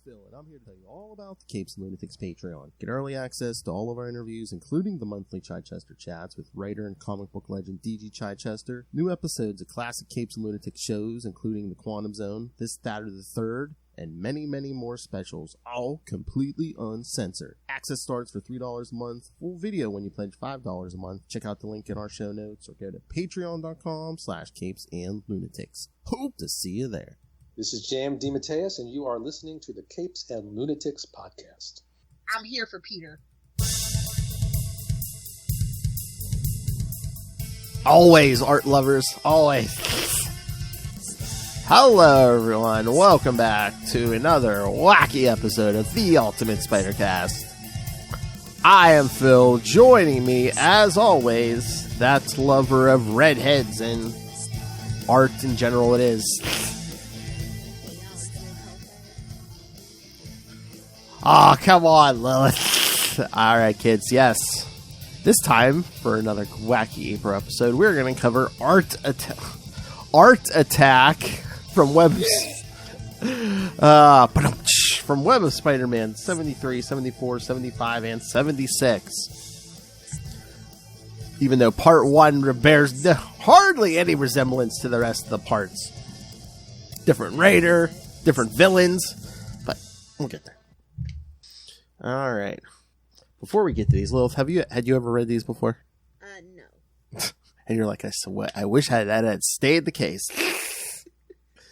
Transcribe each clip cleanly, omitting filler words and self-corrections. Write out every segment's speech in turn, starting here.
Phil, and I'm here to tell you all about the Capes and Lunatics Patreon. Get early access to all of our interviews, including the monthly Chichester chats with writer and comic book legend D.G. Chichester, new episodes of classic Capes and Lunatics shows, including The Quantum Zone, This, That, or the Third, and many, many more specials, all completely uncensored. Access starts for $3 a month, full video when you pledge $5 a month. Check out the link in our show notes or go to patreon.com/CapesandLunatics. Hope to see you there. This is Jam DeMatteis, and you are listening to the Capes and Lunatics podcast. I'm here for Peter. Always, art lovers, always. Hello, everyone. Welcome back to another wacky episode of the Ultimate Spider-Cast. I am Phil. Joining me, as always, that lover of redheads and art in general it is. Oh, come on, Lilith. All right, kids. Yes. This time, for another wacky April episode, we're going to cover Art Attack from Web of Spider-Man 73, 74, 75, and 76. Even though Part 1 bears hardly any resemblance to the rest of the parts. Different writer, different villains, but we'll get there. All right. Before we get to these, Lilith, had you ever read these before? No. And you're like, I wish that had stayed the case. Why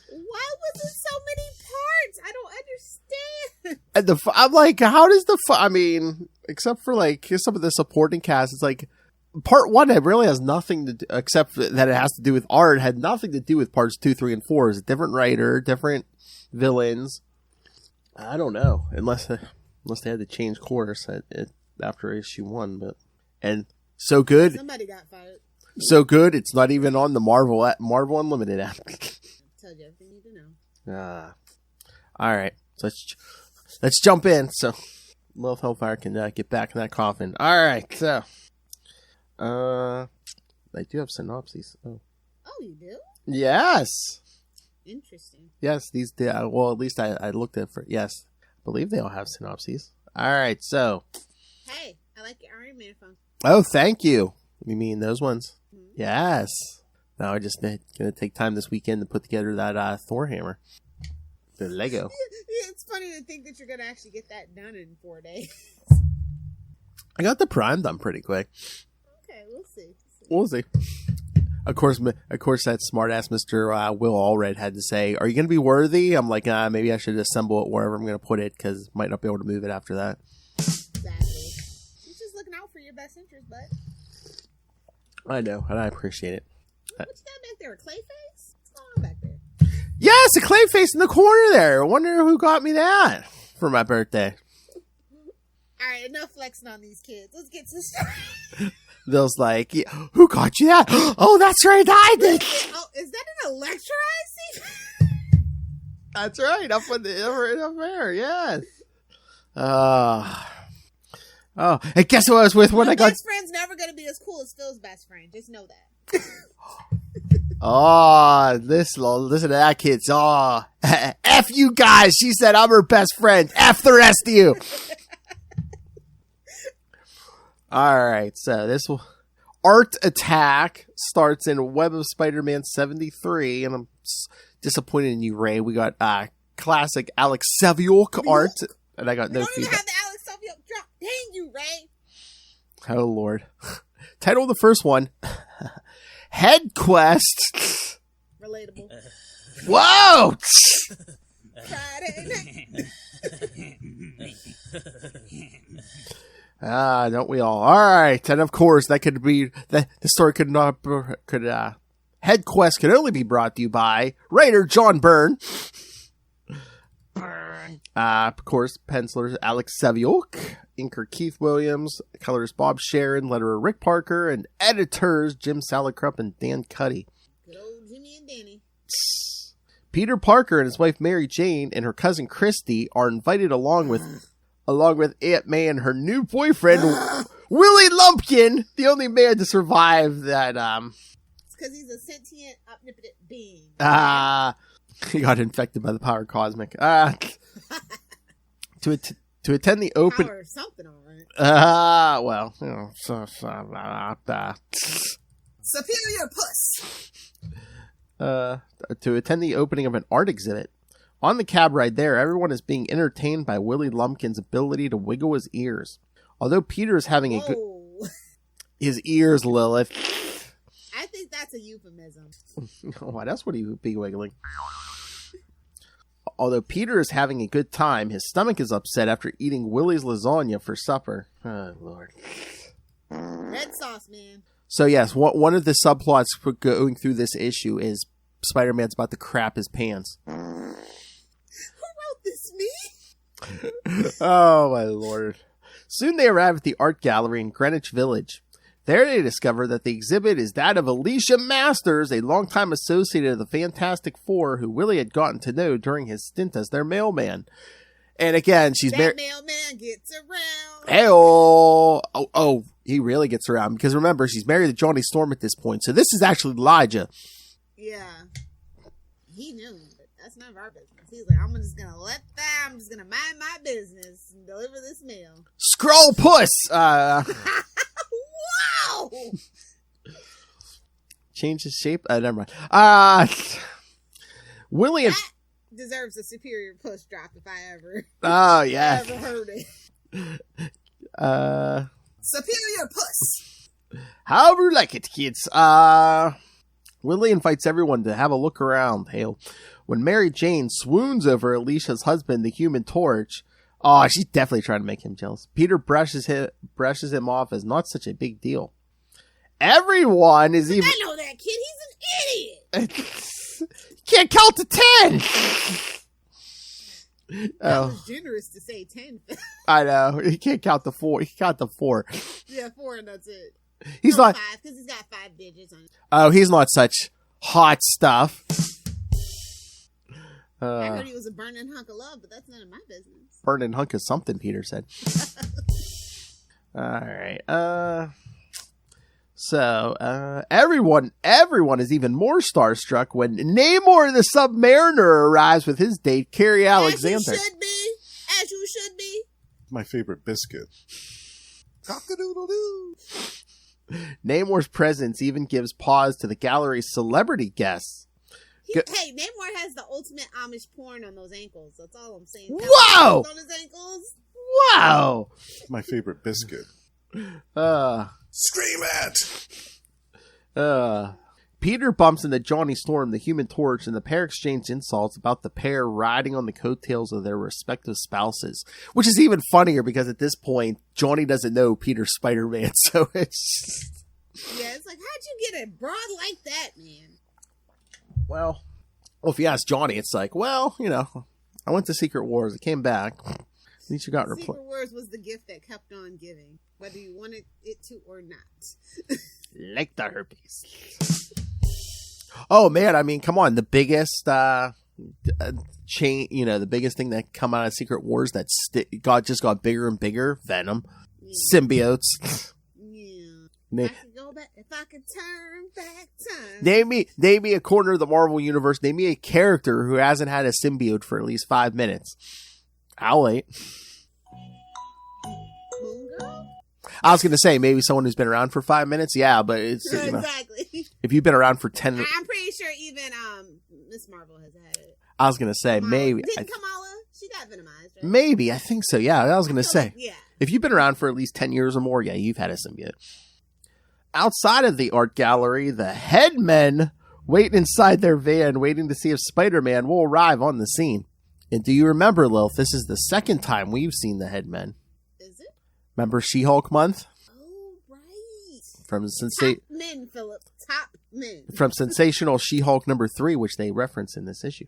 was it so many parts? I don't understand. And I'm like, how does I mean, except for like some of the supporting cast, it's like part 1 it really has nothing to do, except that it has to do with art. It had nothing to do with parts 2, 3, and 4. It's a different writer, different villains. I don't know, unless they had to change course after issue 1, and so good. Somebody got fired. So good, it's not even on the Marvel Unlimited app. Told you everything you need to know. All right, so let's jump in. So, Lilith Hellfire can get back in that coffin. All right, so I do have synopses. Oh, you do? Yes. Interesting. Yes, these. Well, at least I looked at for. Yes, I believe they all have synopses. All right, so. Hey, I like your Iron Man phone. Oh, thank you. You mean those ones? Mm-hmm. Yes. Now I just going to take time this weekend to put together that Thor hammer. The Lego. It's funny to think that you're going to actually get that done in 4 days. I got the Prime done pretty quick. Okay, we'll see. We'll see. Of course, that smartass Mr. Will Allred had to say, "Are you going to be worthy?" I'm like, maybe I should assemble it wherever I'm going to put it because might not be able to move it after that. Exactly. You're just looking out for your best interest, bud. I know, and I appreciate it. What you got back there? A Clayface? What's going on back there? Yes, a Clayface in the corner there. I wonder who got me that for my birthday. All right, enough flexing on these kids. Let's get to the story. Bill's like, yeah, who got you that? Oh, that's right, I did. Oh, is that an electrolyzer? That's right, up there, yes. Oh, and guess who I was with when I got... My best friend's never going to be as cool as Phil's best friend. Just know that. Oh, listen to that, kids. Oh, F you guys. She said I'm her best friend. F the rest of you. All right, so this Art Attack starts in Web of Spider-Man 73, and I'm disappointed in you, Ray. We got classic Alex Saviuk art, and I got no feedback. You don't even have the Alex Saviuk drop. Dang you, Ray. Oh, Lord. Title of the first one, Head Quest. Relatable. Whoa! Friday night. Don't we all? All right, and of course that could be the story Head Quest could only be brought to you by writer John Byrne. Of course, pencilers Alex Saviuk, inker Keith Williams, colorist Bob Sharon, letterer Rick Parker, and editors Jim Salicrup and Dan Cuddy. Good old Jimmy and Danny. Peter Parker and his wife Mary Jane and her cousin Christy are invited along with Aunt May and her new boyfriend Willie Lumpkin, the only man to survive that. It's because he's a sentient, omnipotent being. He got infected by the power cosmic. To attend the open... Power or something, all right. Well, you know, Superior puss. to attend the opening of an art exhibit. On the cab ride there, everyone is being entertained by Willie Lumpkin's ability to wiggle his ears. Although Peter is having a good... His ears, Lilith. I think that's a euphemism. What else would he be wiggling? Although Peter is having a good time, his stomach is upset after eating Willie's lasagna for supper. Oh, Lord. Red sauce, man. So, yes, one of the subplots for going through this issue is Spider-Man's about to crap his pants. Who wrote this, me? Oh, my Lord. Soon they arrive at the art gallery in Greenwich Village. There they discover that the exhibit is that of Alicia Masters, a longtime associate of the Fantastic Four who Willie had gotten to know during his stint as their mailman. And again, she's married. That mailman gets around. Oh, he really gets around. Because remember, she's married to Johnny Storm at this point. So this is actually Elijah. Yeah. He knew, but that's none of our business. He's like, I'm just going to let that. I'm just going to mind my business and deliver this mail. Scroll puss! Wow! Change his shape? Never mind. Willie and... That deserves a superior push drop if I ever... Oh, yeah. ever heard it. Superior puss! However you like it, kids. Willie invites everyone to have a look around. Hail. When Mary Jane swoons over Alicia's husband, the Human Torch... Oh, she's definitely trying to make him jealous. Peter brushes him off as not such a big deal. Everyone is even... I know that kid. He's an idiot. Can't count to 10. That was generous to say 10. I know. He can't count to 4. He can count to 4. Yeah, 4 and that's it. He's not... 5 because he's got 5 digits on it. Oh, he's not such hot stuff. I heard he was a burning hunk of love, but that's none of my business. Burning hunk of something, Peter said. All right. So, everyone is even more starstruck when Namor the Submariner arrives with his date, Carrie Alexander. As you should be. My favorite biscuit. Cock-a-doodle-doo. Namor's presence even gives pause to the gallery's celebrity guests. Hey, Namor has the ultimate Amish porn on those ankles. That's all I'm saying. Whoa! On his ankles. Wow! My favorite biscuit. Scream at! Peter bumps into Johnny Storm, the Human Torch, and the pair exchange insults about the pair riding on the coattails of their respective spouses. Which is even funnier because at this point, Johnny doesn't know Peter's Spider-Man, so it's... Yeah, it's like, how'd you get a broad like that, man? Well, if you ask Johnny, it's like, well, you know, I went to Secret Wars. I came back. At least you got replaced. Secret Wars was the gift that kept on giving, whether you wanted it to or not. Like the herpes. Oh, man, I mean, come on. The biggest chain, you know, the biggest thing that come out of Secret Wars that just got bigger and bigger, Venom. Yeah. Symbiotes. Yeah. If I could turn back time. Name me a corner of the Marvel Universe. Name me a character who hasn't had a symbiote for at least 5 minutes. I'll wait. Moon Girl? I was going to say maybe someone who's been around for 5 minutes. Yeah, but it's you know, exactly. If you've been around for 10 minutes. I'm pretty sure even Miss Marvel has had it. I was going to say maybe. Didn't Kamala? She got venomized, right? Maybe. I think so. Yeah, I was going to say. Like, yeah. If you've been around for at least 10 years or more, yeah, you've had a symbiote. Outside of the art gallery, the Headmen wait inside their van, waiting to see if Spider-Man will arrive on the scene. And do you remember, Lilith, this is the second time we've seen the Headmen. Is it? Remember She-Hulk month? Oh, right. Top men, Philip. Top men. From Sensational She-Hulk number 3, which they reference in this issue.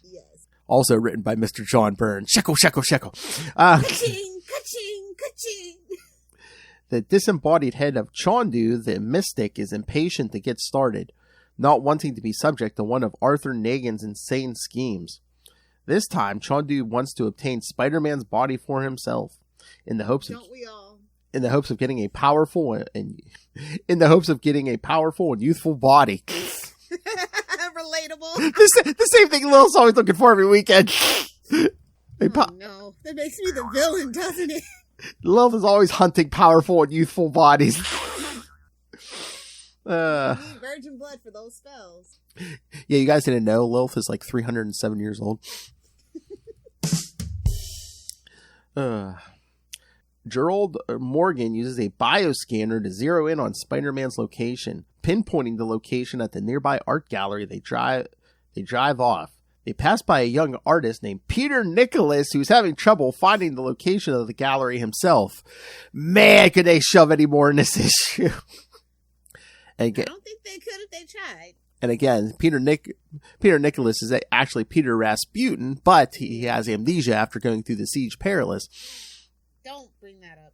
Yes. Also written by Mr. John Byrne. Shekel, shekel, shekel. Ka-ching, ka-ching, ka-ching. The disembodied head of Chondu, the mystic, is impatient to get started, not wanting to be subject to one of Arthur Negan's insane schemes. This time, Chondu wants to obtain Spider-Man's body for himself, in the hopes of getting a powerful and youthful body. Relatable. The same thing Lil's always looking for every weekend. No, that makes me the villain, doesn't it? Lilith is always hunting powerful and youthful bodies. You need virgin blood for those spells. Yeah, you guys didn't know Lilith is like 307 years old. Gerald Morgan uses a bioscanner to zero in on Spider-Man's location, pinpointing the location at the nearby art gallery. They drive off. They pass by a young artist named Peter Nicholas, who's having trouble finding the location of the gallery himself. Man, could they shove any more in this issue? I don't think they could if they tried. And again, Peter Nicholas is actually Peter Rasputin, but he has amnesia after going through the Siege Perilous. Don't bring that up.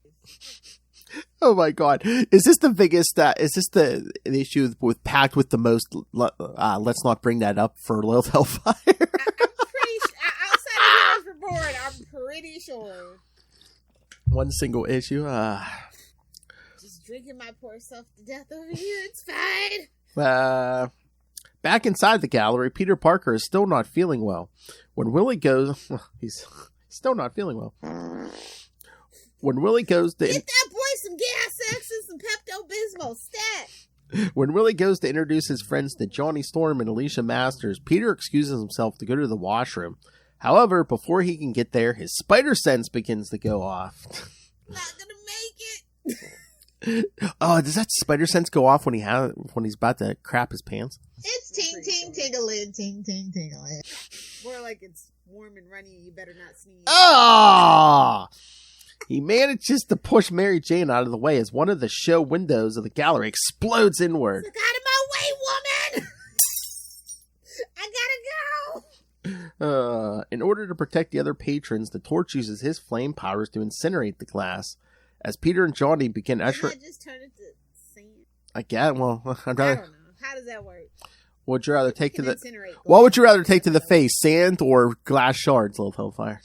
Oh my God! Is this the biggest? Is this the issue with packed with the most? Let's not bring that up for Lilith Hellfire. I'm pretty outside of the report. I'm pretty sure. One single issue. Just drinking my poor self to death over here. It's fine. Back inside the gallery, Peter Parker is still not feeling well. When Willie goes, he's still not feeling well. When Willie goes to... Get that boy some Gas X and some Pepto-Bismol, stat! When Willie goes to introduce his friends to Johnny Storm and Alicia Masters, Peter excuses himself to go to the washroom. However, before he can get there, his spider sense begins to go off. Not gonna make it! Oh, does that spider sense go off when he's about to crap his pants? It's ting ting tingling, ting ting tingling. More like it's warm and runny, you better not sneeze. Ah! He manages to push Mary Jane out of the way as one of the show windows of the gallery explodes inward. Look out of my way, woman! I gotta go! In order to protect the other patrons, the Torch uses his flame powers to incinerate the glass. As Peter and Johnny begin ushering... Didn't I just turn it to sand? Again, well, I don't know. How does that work? Would you rather take to the... Incinerate What would you rather take to the face, sand or glass shards, Lilith Hellfire?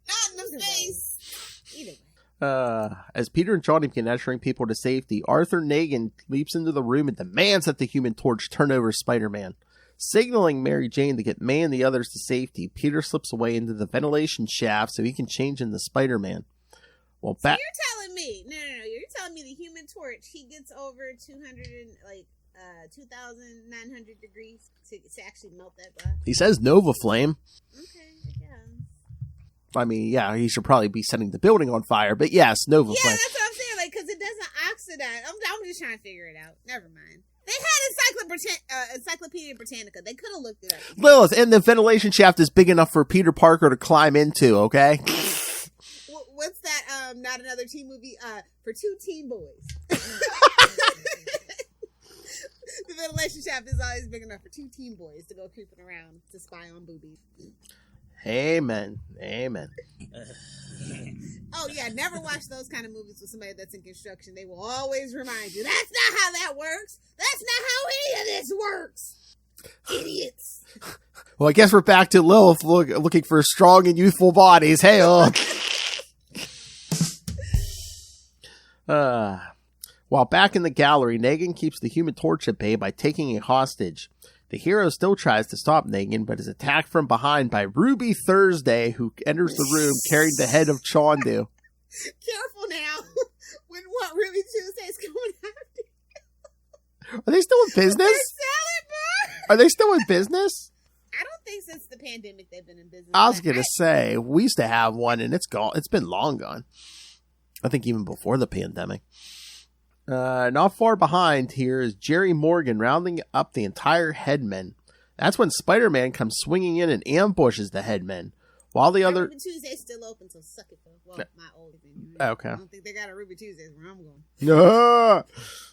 Not in the face! Either way. As Peter and Johnny begin ushering people to safety, Arthur Nagin leaps into the room and demands that the Human Torch turn over Spider-Man. Signaling Mary Jane to get May and the others to safety, Peter slips away into the ventilation shaft so he can change into Spider-Man. Well, so you're telling me, no, you're telling me the Human Torch, he gets over 2,900 degrees to actually melt that glass? He says Nova Flame. Okay, yeah. I mean, yeah, he should probably be setting the building on fire, but yes, Nova Flame. Yeah, that's what I'm saying, like, because it doesn't oxidize. I'm just trying to figure it out. Never mind. They had Encyclopedia Britannica. They could have looked it up. Lilith, and the ventilation shaft is big enough for Peter Parker to climb into, okay? What's that, not another teen movie, for two teen boys. The ventilation shaft is always big enough for two teen boys to go creeping around to spy on boobies. Amen. Oh yeah, never watch those kind of movies with somebody that's in construction. They will always remind you, that's not how that works. That's not how any of this works. Idiots. Well, I guess we're back to Lilith looking for strong and youthful bodies. Hey, While back in the gallery, Negan keeps the Human Torch at bay by taking a hostage. The hero still tries to stop Negan, but is attacked from behind by Ruby Thursday, who enters the room carrying the head of Chondu. Careful now. When what Ruby Tuesday's coming after you. Are they still in business? Are they still in business? I don't think since the pandemic they've been in business. I was going to say, we used to have one, and it's gone. It's been long gone. I think even before the pandemic. Not far behind here is Jerry Morgan rounding up the entire Headmen. That's when Spider-Man comes swinging in and ambushes the Headmen. While the other... Ruby Tuesday's still open, so suck it. Well, my old thing. Okay. I don't think they got a Ruby Tuesdays where I'm going. No.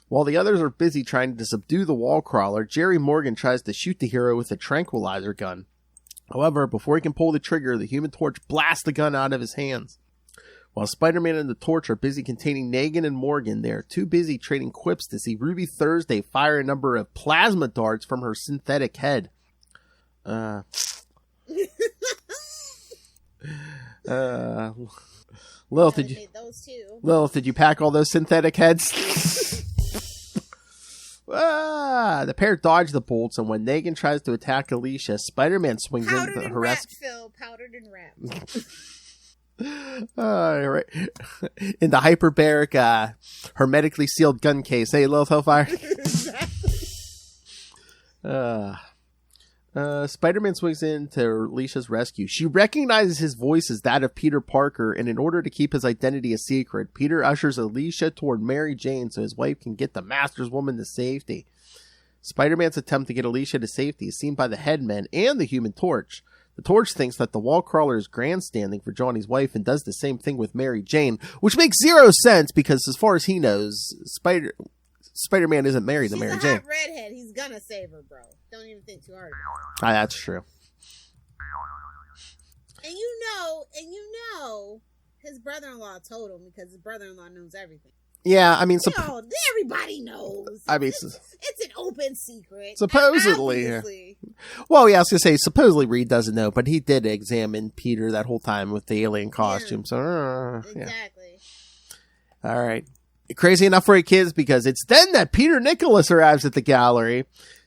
While the others are busy trying to subdue the wall crawler, Jerry Morgan tries to shoot the hero with a tranquilizer gun. However, before he can pull the trigger, the Human Torch blasts the gun out of his hands. While Spider-Man and the Torch are busy containing Negan and Morgan, they are too busy trading quips to see Ruby Thursday fire a number of plasma darts from her synthetic head. Lilith, did you pack all those synthetic heads? The pair dodge the bolts, and when Negan tries to attack Alicia, Spider-Man swings in Powdered to and harass. wrapped, Phil. Powdered and wrapped. Right. In the hyperbaric, hermetically sealed gun case. Hey, Lilith Hellfire. Spider-Man swings in to Alicia's rescue. She recognizes his voice as that of Peter Parker, and in order to keep his identity a secret, Peter ushers Alicia toward Mary Jane so his wife can get the Master's woman to safety. Spider-Man's attempt to get Alicia to safety is seen by the Headmen and the Human Torch. The Torch thinks that the wall crawler is grandstanding for Johnny's wife and does the same thing with Mary Jane, which makes zero sense because as far as he knows, Spider-Man isn't married to Mary Jane. She's a hot redhead. He's gonna save her, bro. Don't even think too hard about it. That's true. And you know, his brother-in-law told him because his brother-in-law knows everything. Yeah, I mean, everybody knows. I mean, it's an open secret. Supposedly. Obviously. Well, yeah, I was going to say, supposedly Reed doesn't know, but he did examine Peter that whole time with the alien costume. Yeah. So, Exactly. Yeah. All right. Crazy enough for you kids, because it's then that Peter Nicholas arrives at the gallery.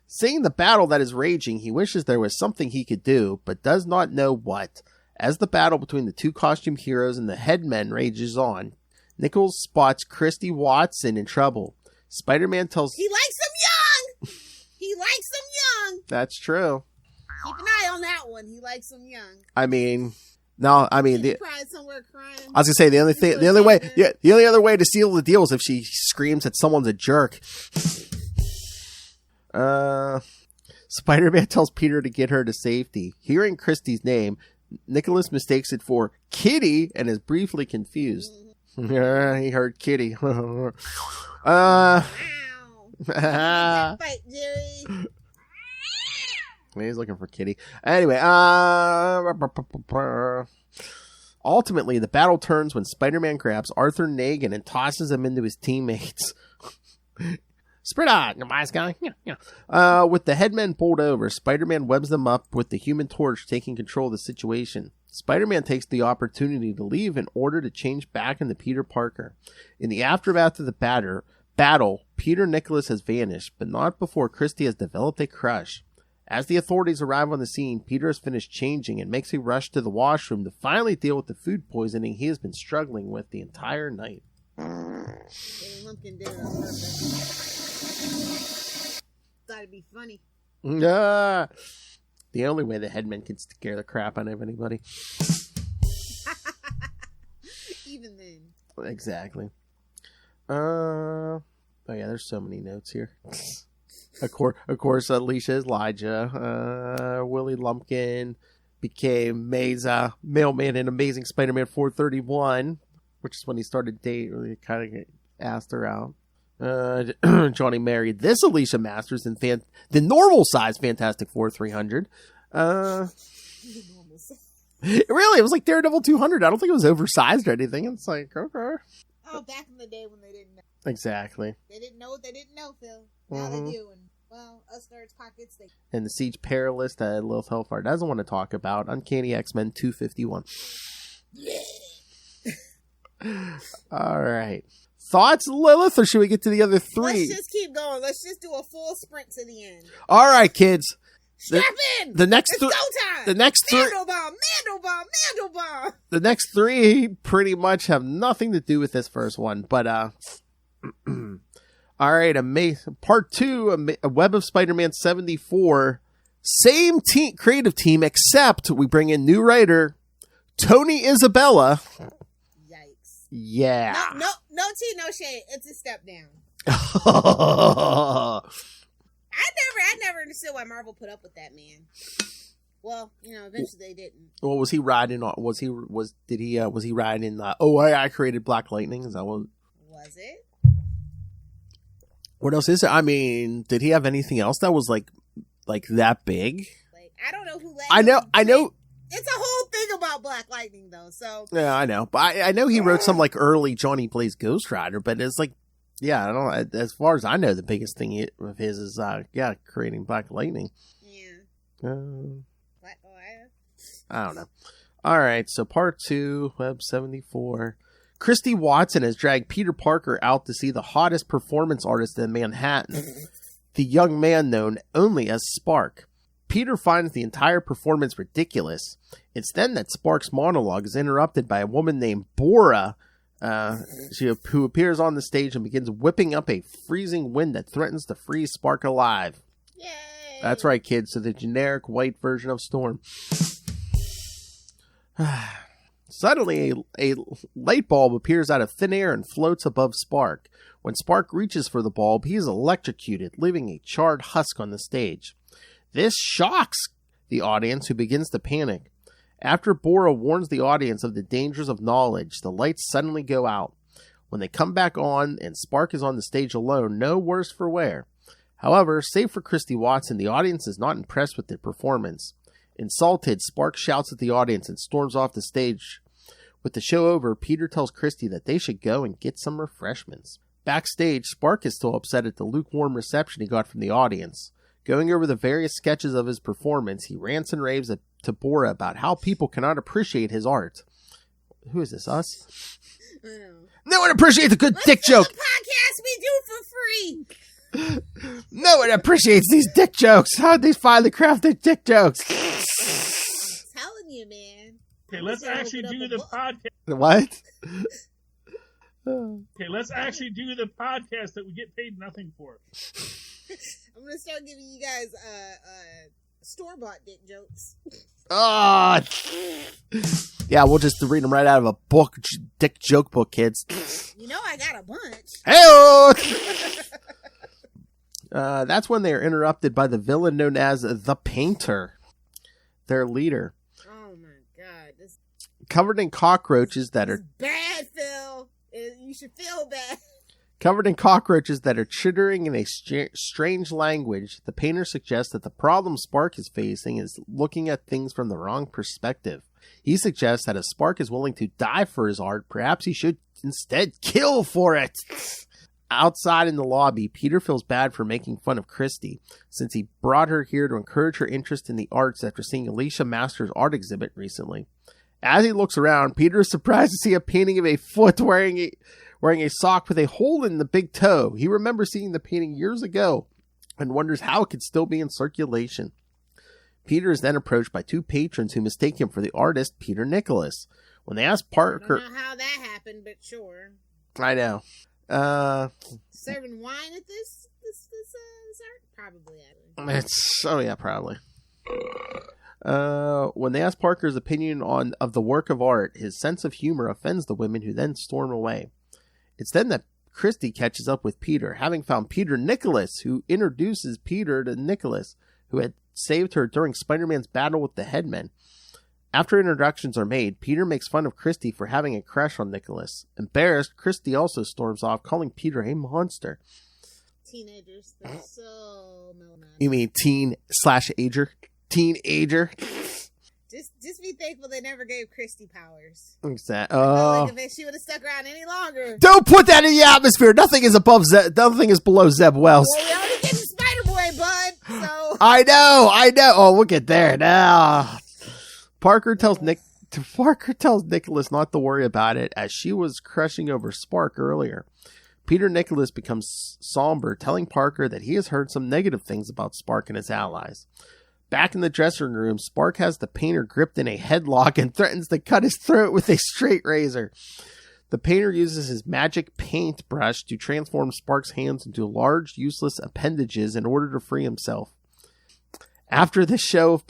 Seeing the battle that is raging, he wishes there was something he could do, but does not know what. As the battle between the two costume heroes and the Headmen rages on, Nichols spots Christy Watson in trouble. Spider-Man tells... He likes them young! He likes them young! That's true. Keep an eye on that one. He likes them young. I mean... No, I mean... He's probably somewhere crying. I was going to say, the only other way to seal the deal is if she screams that someone's a jerk. Spider-Man tells Peter to get her to safety. Hearing Christy's name, Nicholas mistakes it for Kitty and is briefly confused. He heard Kitty. Wow. Fight, Jerry. He's looking for Kitty. Anyway, ultimately, the battle turns when Spider-Man grabs Arthur Negan and tosses him into his teammates. Spread out, you wise guy. Yeah. With the Headmen pulled over, Spider-Man webs them up with the Human Torch taking control of the situation. Spider-Man takes the opportunity to leave in order to change back into Peter Parker. In the aftermath of the battle, Peter Nicholas has vanished, but not before Christy has developed a crush. As the authorities arrive on the scene, Peter has finished changing and makes a rush to the washroom to finally deal with the food poisoning he has been struggling with the entire night. Lumpkin did it on purpose. Thought it'd be funny. The only way the Headmen can scare the crap out of anybody. Even then. Exactly. Oh yeah, there's so many notes here. Of course, Alicia is Elijah. Willie Lumpkin became Mesa, mailman in Amazing Spider-Man 431, which is when he started dating. Really kind of asked her out. Johnny married this Alicia Masters in the normal size Fantastic Four 300. Really, it was like Daredevil 200. I don't think it was oversized or anything. It's like, okay. Oh, back in the day when they didn't know. Exactly. They didn't know what they didn't know, Phil. Now they do, and well, us nerds pockets, they... And the Siege Perilous that Lilith Hellfire doesn't want to talk about. Uncanny X-Men 251. All right. Thoughts, Lilith, or should we get to the other three? Let's just keep going. Let's just do a full sprint to the end. All right, kids. Strap in! The next it's go time! The next three... Mandelbaum! The next three pretty much have nothing to do with this first one, but, all right, part 2, A Web of Spider-Man 74. Same creative team, except we bring in new writer, Tony Isabella. Yikes. Yeah. No tea, no shade. It's a step down. I never understood why Marvel put up with that man. Well, eventually they didn't. Well, was he riding on? Was he riding? I created Black Lightning. Is that what? Was it? What else is it? I mean, did he have anything else that was like that big? Like, I don't know who. I know. It's a whole thing about Black Lightning, though. So yeah, I know, but I know he wrote some like early Johnny Blaze Ghost Rider, but it's like, yeah, I don't. As far as I know, the biggest thing of his is creating Black Lightning. Yeah. I don't know. All right, so part 2, Web 74. Christy Watson has dragged Peter Parker out to see the hottest performance artist in Manhattan. the young man known only as Spark. Peter finds the entire performance ridiculous. It's then that Spark's monologue is interrupted by a woman named Bora, who appears on the stage and begins whipping up a freezing wind that threatens to freeze Spark alive. Yay! That's right, kids. So the generic white version of Storm. Suddenly, a light bulb appears out of thin air and floats above Spark. When Spark reaches for the bulb, he is electrocuted, leaving a charred husk on the stage. This shocks the audience, who begins to panic. After Bora warns the audience of the dangers of knowledge, the lights suddenly go out. When they come back on and Spark is on the stage alone, no worse for wear. However, save for Christy Watson, the audience is not impressed with the performance. Insulted, Spark shouts at the audience and storms off the stage. With the show over, Peter tells Christy that they should go and get some refreshments. Backstage, Spark is still upset at the lukewarm reception he got from the audience. Going over the various sketches of his performance, he rants and raves to Bora about how people cannot appreciate his art. Who is this, us? No one appreciates a good dick joke! The podcast we do for free! No one appreciates these dick jokes! How'd they finally craft their dick jokes? I'm telling you, man. Okay, let's actually do the podcast. What? Okay, let's actually do the podcast that we get paid nothing for. I'm gonna start giving you guys store-bought dick jokes. Oh, yeah, we'll just read them right out of a book, dick joke book, kids. You know I got a bunch. Hey-oh! That's when they are interrupted by the villain known as the Painter, their leader. Oh my god, this covered in cockroaches that are bad, Phil. You should feel bad. Covered in cockroaches that are chittering in a strange language, the Painter suggests that the problem Spark is facing is looking at things from the wrong perspective. He suggests that if Spark is willing to die for his art, perhaps he should instead kill for it. Outside in the lobby, Peter feels bad for making fun of Christy, since he brought her here to encourage her interest in the arts after seeing Alicia Master's art exhibit recently. As he looks around, Peter is surprised to see a painting of a foot wearing a sock with a hole in the big toe. He remembers seeing the painting years ago and wonders how it could still be in circulation. Peter is then approached by two patrons who mistake him for the artist Peter Nicholas. When they ask Parker... I don't know how that happened, but sure. I know. Serving wine at this art? Probably. Probably. When they ask Parker's opinion of the work of art, his sense of humor offends the women, who then storm away. It's then that Christy catches up with Peter, having found Peter Nicholas, who introduces Peter to Nicholas, who had saved her during Spider-Man's battle with the Headmen. After introductions are made, Peter makes fun of Christy for having a crush on Nicholas. Embarrassed, Christy also storms off, calling Peter a monster. Teenagers, they're so melodramatic. You mean teen/ager? Teenager? Just be thankful they never gave Christy powers. Exactly. Like if she would have stuck around any longer. Don't put that in the atmosphere. Nothing is nothing is below Zeb Wells. Well, we already getting Spider-Boy, bud. So I know. Oh, we'll get there now. Parker tells Nicholas not to worry about it, as she was crushing over Spark earlier. Peter Nicholas becomes somber, telling Parker that he has heard some negative things about Spark and his allies. Back in the dressing room, Spark has the Painter gripped in a headlock and threatens to cut his throat with a straight razor. The Painter uses his magic paintbrush to transform Spark's hands into large, useless appendages in order to free himself. After this show of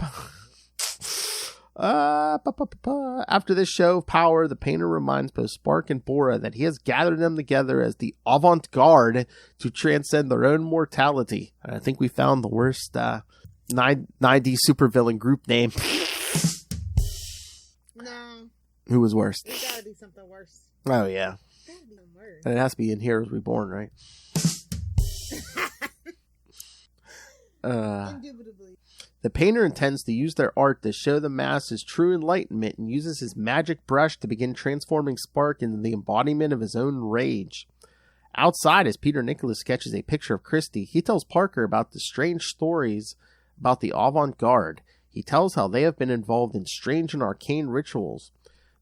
power, the Painter reminds both Spark and Bora that he has gathered them together as the Avant Guard to transcend their own mortality. And I think we found the worst 9D supervillain group name. no, Who was worst? we gotta do something worse. Oh, yeah. Gotta be worse. And it has to be in Heroes Reborn, right? Indubitably. The Painter intends to use their art to show the masses true enlightenment and uses his magic brush to begin transforming Spark into the embodiment of his own rage. Outside, as Peter Nicholas sketches a picture of Christy, he tells Parker about the strange stories about the Avant Guard. He tells how they have been involved in strange and arcane rituals.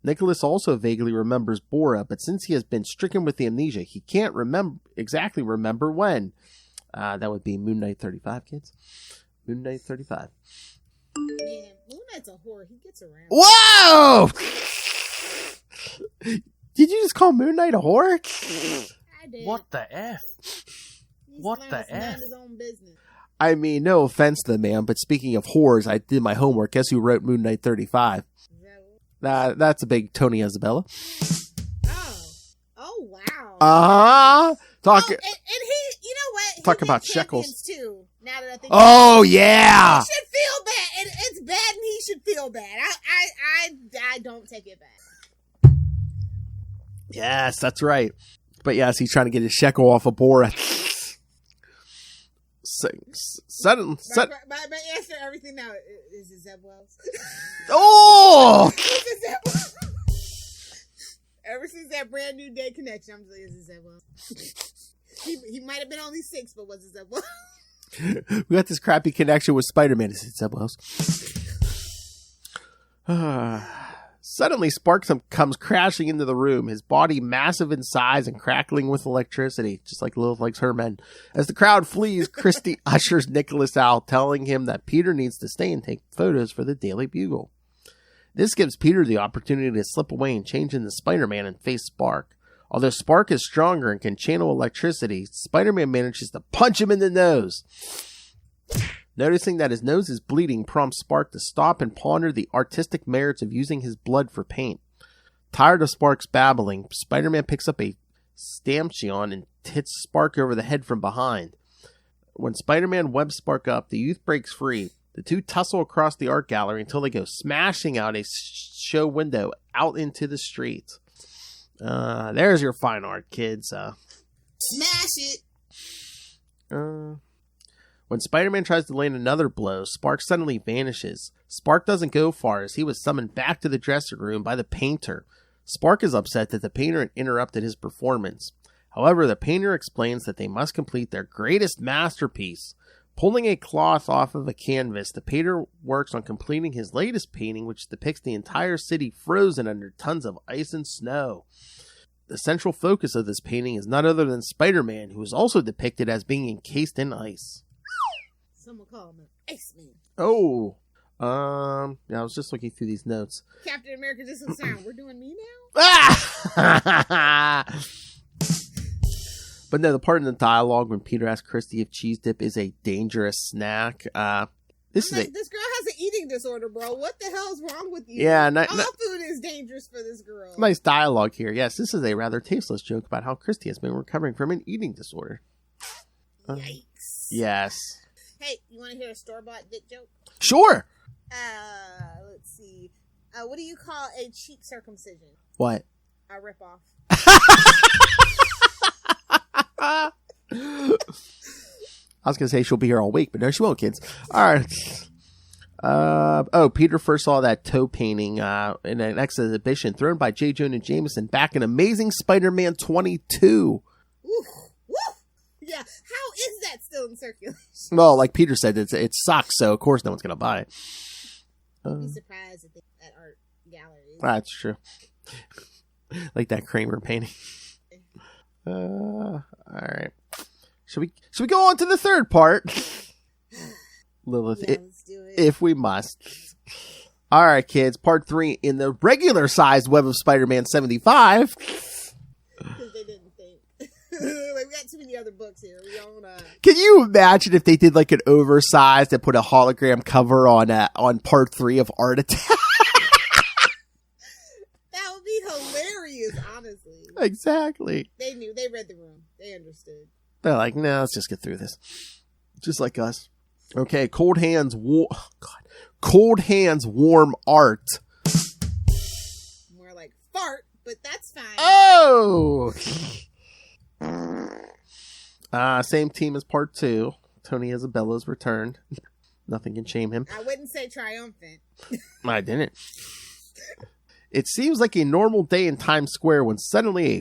Nicholas also vaguely remembers Bora, but since he has been stricken with amnesia, he can't exactly remember when. That would be Moon Knight 35, kids. Moon Knight 35. Man, Moon Knight's a whore. He gets around. Whoa! Did you just call Moon Knight a whore? I did. What the F? He's what learned the to mind F? his own business. I mean, no offense to the man, but speaking of whores, I did my homework. Guess who wrote Moon Knight 35? That's a big Tony Isabella. Oh, wow. Talk. And he, you know what? Talk He about did shekels. Champions Too. Now that I think Oh yeah. he should feel bad. It's bad, and he should feel bad. I don't take it back. Yes, that's right. But yes, he's trying to get his shekel off of Borat. Sudden. My answer to everything now is it Zeb Wells? Oh! Is it Zeb Wells? Ever since that Brand New Day connection, I'm just like, is it Zeb Wells? He might have been only 6, but was it Zeb Wells? We got this crappy connection with Spider-Man. Is it Zeb Wells? Suddenly, Spark comes crashing into the room, his body massive in size and crackling with electricity, just like Lilith likes her men. As the crowd flees, Christie ushers Nicholas out, telling him that Peter needs to stay and take photos for the Daily Bugle. This gives Peter the opportunity to slip away and change into Spider-Man and face Spark. Although Spark is stronger and can channel electricity, Spider-Man manages to punch him in the nose. Noticing that his nose is bleeding prompts Spark to stop and ponder the artistic merits of using his blood for paint. Tired of Spark's babbling, Spider-Man picks up a stanchion and hits Spark over the head from behind. When Spider-Man webs Spark up, the youth breaks free. The two tussle across the art gallery until they go smashing out a show window out into the street. There's your fine art, kids. Smash it! When Spider-Man tries to land another blow, Spark suddenly vanishes. Spark doesn't go far as he was summoned back to the dressing room by the painter. Spark is upset that the painter had interrupted his performance. However, the painter explains that they must complete their greatest masterpiece. Pulling a cloth off of a canvas, the painter works on completing his latest painting, which depicts the entire city frozen under tons of ice and snow. The central focus of this painting is none other than Spider-Man, who is also depicted as being encased in ice. Someone call him Iceman. Oh, yeah, I was just looking through these notes. Captain America just looks down. We're doing me now? Ah! But no, the part in the dialogue when Peter asks Christie if cheese dip is a dangerous snack. This girl has an eating disorder, bro. What the hell's wrong with you? Yeah, all food is dangerous for this girl. Nice dialogue here. Yes, this is a rather tasteless joke about how Christie has been recovering from an eating disorder. Yikes. Yes. Hey, you want to hear a store-bought dick joke? Sure. Let's see. What do you call a cheap circumcision? What? A rip-off. I was going to say she'll be here all week, but no, she won't, kids. All right. Peter first saw that toe painting in an exhibition thrown by J. Jonah Jameson back in Amazing Spider-Man 22. Oof. Yeah, how is that still in circulation? Well, like Peter said, it sucks, so of course no one's going to buy it. I'd be surprised at art galleries. That's true. Like that Kramer painting. All right. Should we go on to the third part? Lilith, yeah, let's do it. If we must. All right, kids. Part 3 in the regular-sized Web of Spider-Man 75. Because they didn't think. We got too many other books here. We don't. Can you imagine if they did like an oversized and put a hologram cover on Part 3 of Art Attack? That would be hilarious, honestly. Exactly. They knew. They read the room. They understood. They're like, no, let's just get through this. Just like us. Okay, Cold Hands, warm art. More like fart, but that's fine. Oh! Same team as Part 2. Tony Isabella's returned. Nothing can shame him. I wouldn't say triumphant. I didn't. It seems like a normal day in Times Square when suddenly a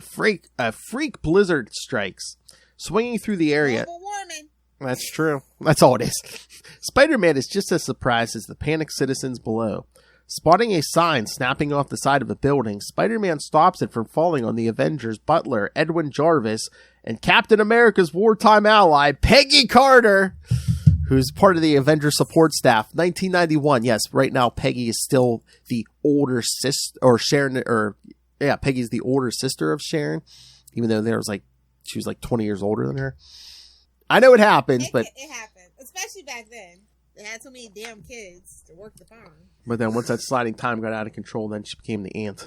freak blizzard strikes, swinging through the area. Global warming. That's true. That's all it is. Spider-Man is just as surprised as the panicked citizens below. Spotting a sign snapping off the side of a building, Spider-Man stops it from falling on the Avengers' butler, Edwin Jarvis, and Captain America's wartime ally, Peggy Carter, who's part of the Avengers support staff. 1991. Yes, right now Peggy is still the older sister, or Sharon, Peggy's the older sister of Sharon, even though she was like 20 years older than her. I know it happens, but it happened, especially back then. They had so many damn kids to work the farm. But then once that sliding time got out of control, then she became the aunt.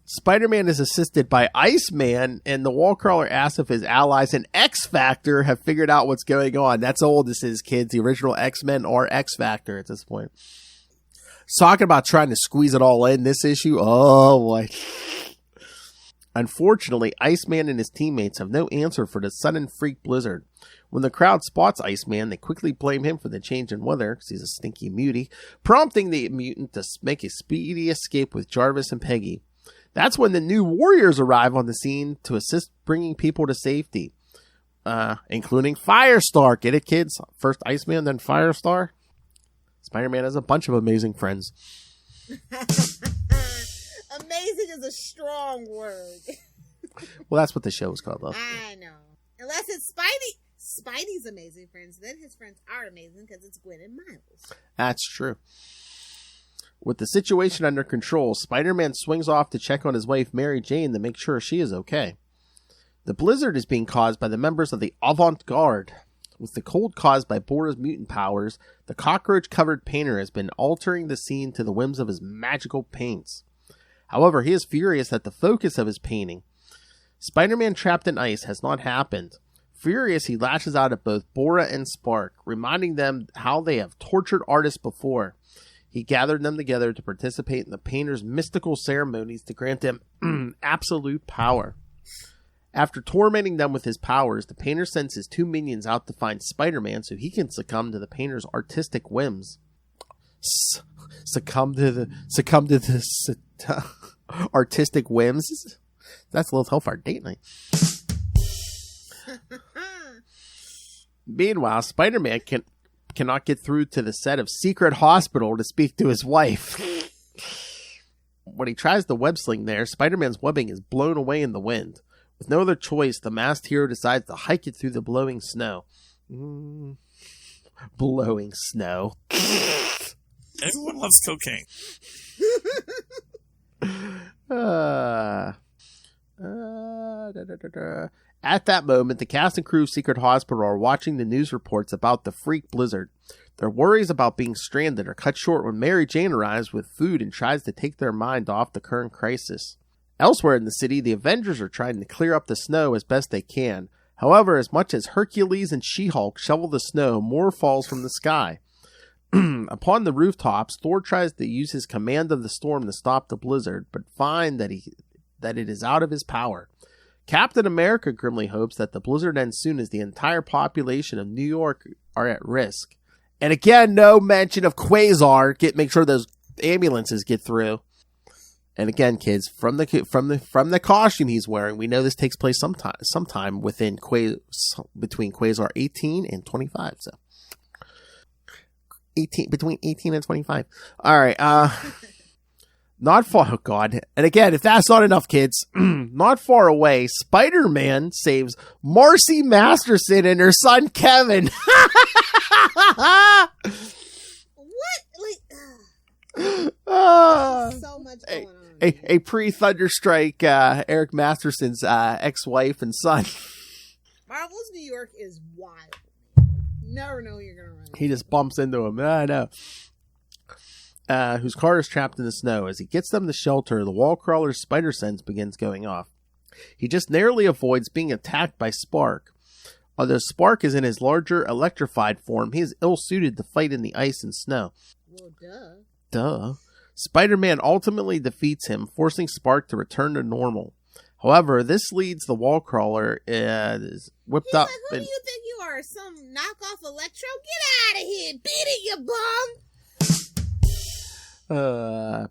Spider-Man is assisted by Iceman, and the Wallcrawler asks if his allies in X-Factor have figured out what's going on. That's how old this is, kids. The original X-Men are X-Factor at this point. Talking about trying to squeeze it all in this issue. Oh, boy. Unfortunately, Iceman and his teammates have no answer for the sudden freak blizzard. When the crowd spots Iceman, they quickly blame him for the change in weather, because he's a stinky mutie, prompting the mutant to make a speedy escape with Jarvis and Peggy. That's when the new Warriors arrive on the scene to assist bringing people to safety, including Firestar. Get it, kids? First Iceman, then Firestar? Spider-Man has a bunch of amazing friends. Amazing is a strong word. Well, that's what the show is called, though. I know. Unless it's Spidey. Spidey's amazing friends. Then his friends are amazing because it's Gwen and Miles. That's true. With the situation under control, Spider-Man swings off to check on his wife Mary Jane to make sure she is okay. The blizzard is being caused by the members of the Avant Guard. With the cold caused by Bora's mutant powers, the cockroach-covered painter has been altering the scene to the whims of his magical paints. However, he is furious that the focus of his painting, Spider-Man trapped in ice, has not happened. Furious, he lashes out at both Bora and Spark, reminding them how they have tortured artists before. He gathered them together to participate in the painter's mystical ceremonies to grant them absolute power. After tormenting them with his powers, the painter sends his two minions out to find Spider-Man so he can succumb to the painter's artistic whims. Succumb to the artistic whims? That's Lilith Hellfire date night. Meanwhile, Spider-Man cannot get through to the set of Secret Hospital to speak to his wife. When he tries the web sling there, Spider-Man's webbing is blown away in the wind. With no other choice, the masked hero decides to hike it through the blowing snow. Blowing snow. Everyone loves cocaine. At that moment, the cast and crew of Secret Hospital are watching the news reports about the freak blizzard. Their worries about being stranded are cut short when Mary Jane arrives with food and tries to take their mind off the current crisis. Elsewhere in the city, the Avengers are trying to clear up the snow as best they can. However, as much as Hercules and She-Hulk shovel the snow, more falls from the sky. Upon the rooftops, Thor tries to use his command of the storm to stop the blizzard, but finds that it is out of his power. Captain America grimly hopes that the blizzard ends soon as the entire population of New York are at risk. And again, no mention of Quasar. Make sure those ambulances get through. And again, kids, from the costume he's wearing, we know this takes place sometime between Quasar 18 and 25. So, between 18 and 25. All right. Not far. Oh God! And again, if that's not enough, kids, not far away, Spider-Man saves Marcy Masterson and her son Kevin. What? So much going on. A pre-Thunderstrike Eric Masterson's ex-wife and son. Marvel's New York is wild. You never know who you're gonna run into. He just bumps into him. I know. Whose car is trapped in the snow. As he gets them to shelter, the Wallcrawler's spider sense begins going off. He just narrowly avoids being attacked by Spark. Although Spark is in his larger electrified form, he is ill-suited to fight in the ice and snow. Well, Duh. Spider-Man ultimately defeats him, forcing Spark to return to normal. However, this leads the Wallcrawler is whipped up. Like, who do you think you are? Some knockoff Electro? Get out of here! Beat it, you bum!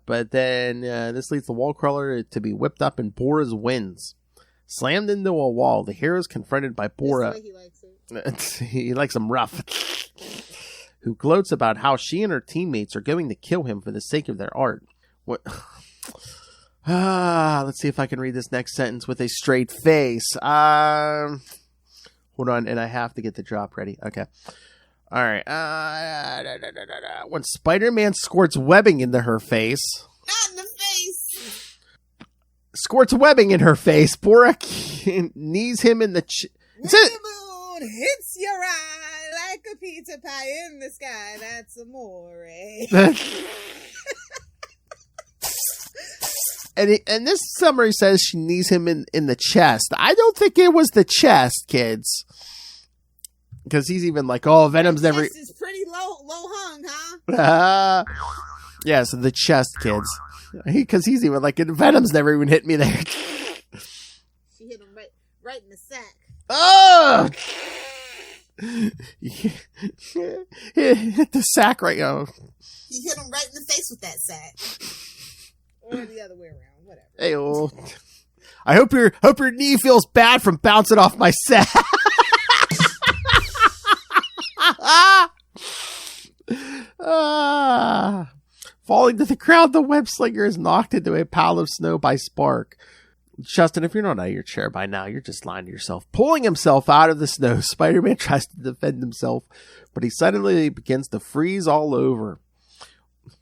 But then this leads the Wallcrawler to be whipped up in Bora's winds. Slammed into a wall, the hero is confronted by Bora. This is the way he likes it. He likes them rough. who gloats about how she and her teammates are going to kill him for the sake of their art. What? Let's see if I can read this next sentence with a straight face. Hold on, and I have to get the drop ready. Okay. All right. When Spider-Man squirts webbing into her face. Not in the face. Squirts webbing in her face. Bora knees him in the... When the moon hits your eye like a pizza pie in the sky, that's amore. And this summary says she knees him in the chest. I don't think it was the chest, kids. Because he's even like, oh, Venom's never... Chest is pretty low hung, huh? Yeah, so the chest, kids. Because he's even like, Venom's never even hit me there. She hit him right in the sack. Oh! Hit the sack right now. He hit him right in the face with that sack. Or the other way around, whatever. Hey, oh. I hope your knee feels bad from bouncing off my sack. Falling to the ground, the web slinger is knocked into a pile of snow by Spark. Justin, if you're not out of your chair by now, you're just lying to yourself. Pulling himself out of the snow, Spider-Man tries to defend himself, but he suddenly begins to freeze all over.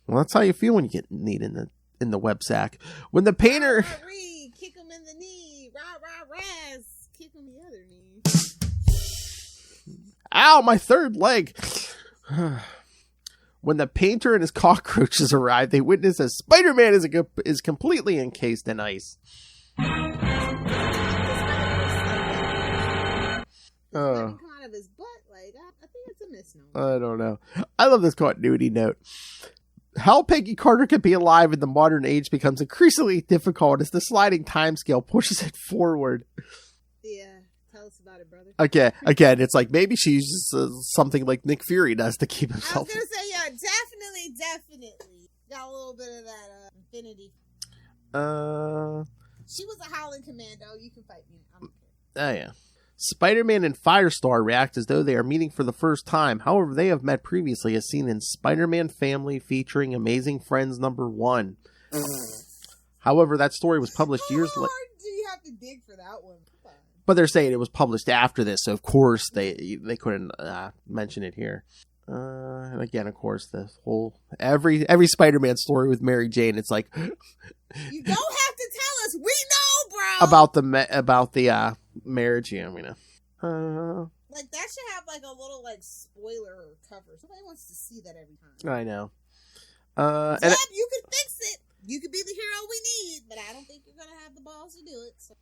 Well, that's how you feel when you get kneed in the web sack. When the painter... Kick him in the knee. Raz. Kick him the other knee. Ow, my third leg. When the painter and his cockroaches arrive, they witness as Spider-Man is completely encased in ice. Come out of his butt, like I think it's a misnomer. I don't know. I love this continuity note. How Peggy Carter could be alive in the modern age becomes increasingly difficult as the sliding timescale pushes it forward. Yeah, tell us about it, brother. Again, it's like maybe she uses something like Nick Fury does to keep himself. I was gonna say, yeah, definitely got a little bit of that infinity. She was a howling commando. You can fight me. I don't care. Oh yeah. Spider-Man and Firestar react as though they are meeting for the first time. However, they have met previously, as seen in Spider-Man Family featuring Amazing Friends #1. However, that story was published years later. How hard do you have to dig for that one? But they're saying it was published after this, so of course they couldn't mention it here. And again, of course, the whole every Spider-Man story with Mary Jane, it's like you don't have to tell us. We know, bro. About the marriage. Yeah, we know. Like that should have like a little like spoiler cover. Somebody wants to see that every time. I know. Zeb, you can fix it. You could be the hero we need, but I don't think you're gonna have the balls to do it. So.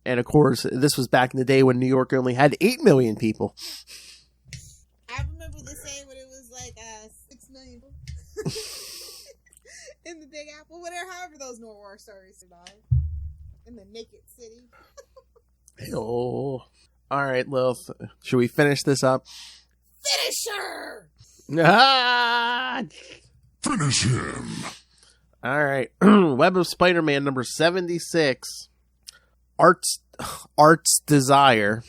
And of course, this was back in the day when New York only had 8 million people. I remember the saying when it was like 6 million in the Big Apple, whatever. However, those noir stories survive in the naked city. Oh, all right, Lilith. Should we finish this up? Finisher. Finish him. All right. Web of Spider-Man number 76. Art's Desire.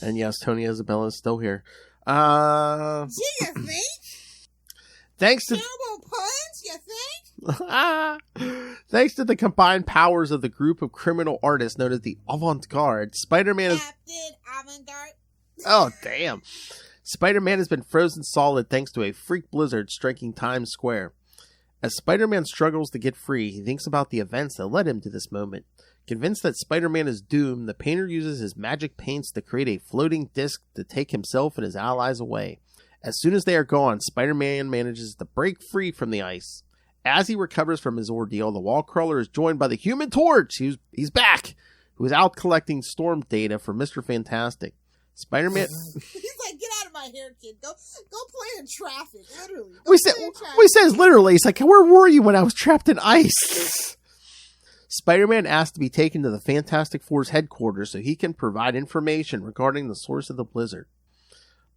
And yes, Tony Isabella is still here. Gee, you think? Thanks to Terrible punch, you think? Thanks to the combined powers of the group of criminal artists known as the Avant Guard, Spider-Man is... Captain Avant Guard. Oh, damn. Spider-Man has been frozen solid thanks to a freak blizzard striking Times Square. As Spider-Man struggles to get free, he thinks about the events that led him to this moment. Convinced that Spider-Man is doomed, the painter uses his magic paints to create a floating disc to take himself and his allies away. As soon as they are gone, Spider-Man manages to break free from the ice. As he recovers from his ordeal, the wall crawler is joined by the Human Torch, he's back, who is out collecting storm data for Mr. Fantastic. Spider-Man... He's like, get out of my hair, kid. Go play in traffic, literally. We says literally, he's like, where were you when I was trapped in ice? Spider-Man asked to be taken to the Fantastic Four's headquarters so he can provide information regarding the source of the blizzard.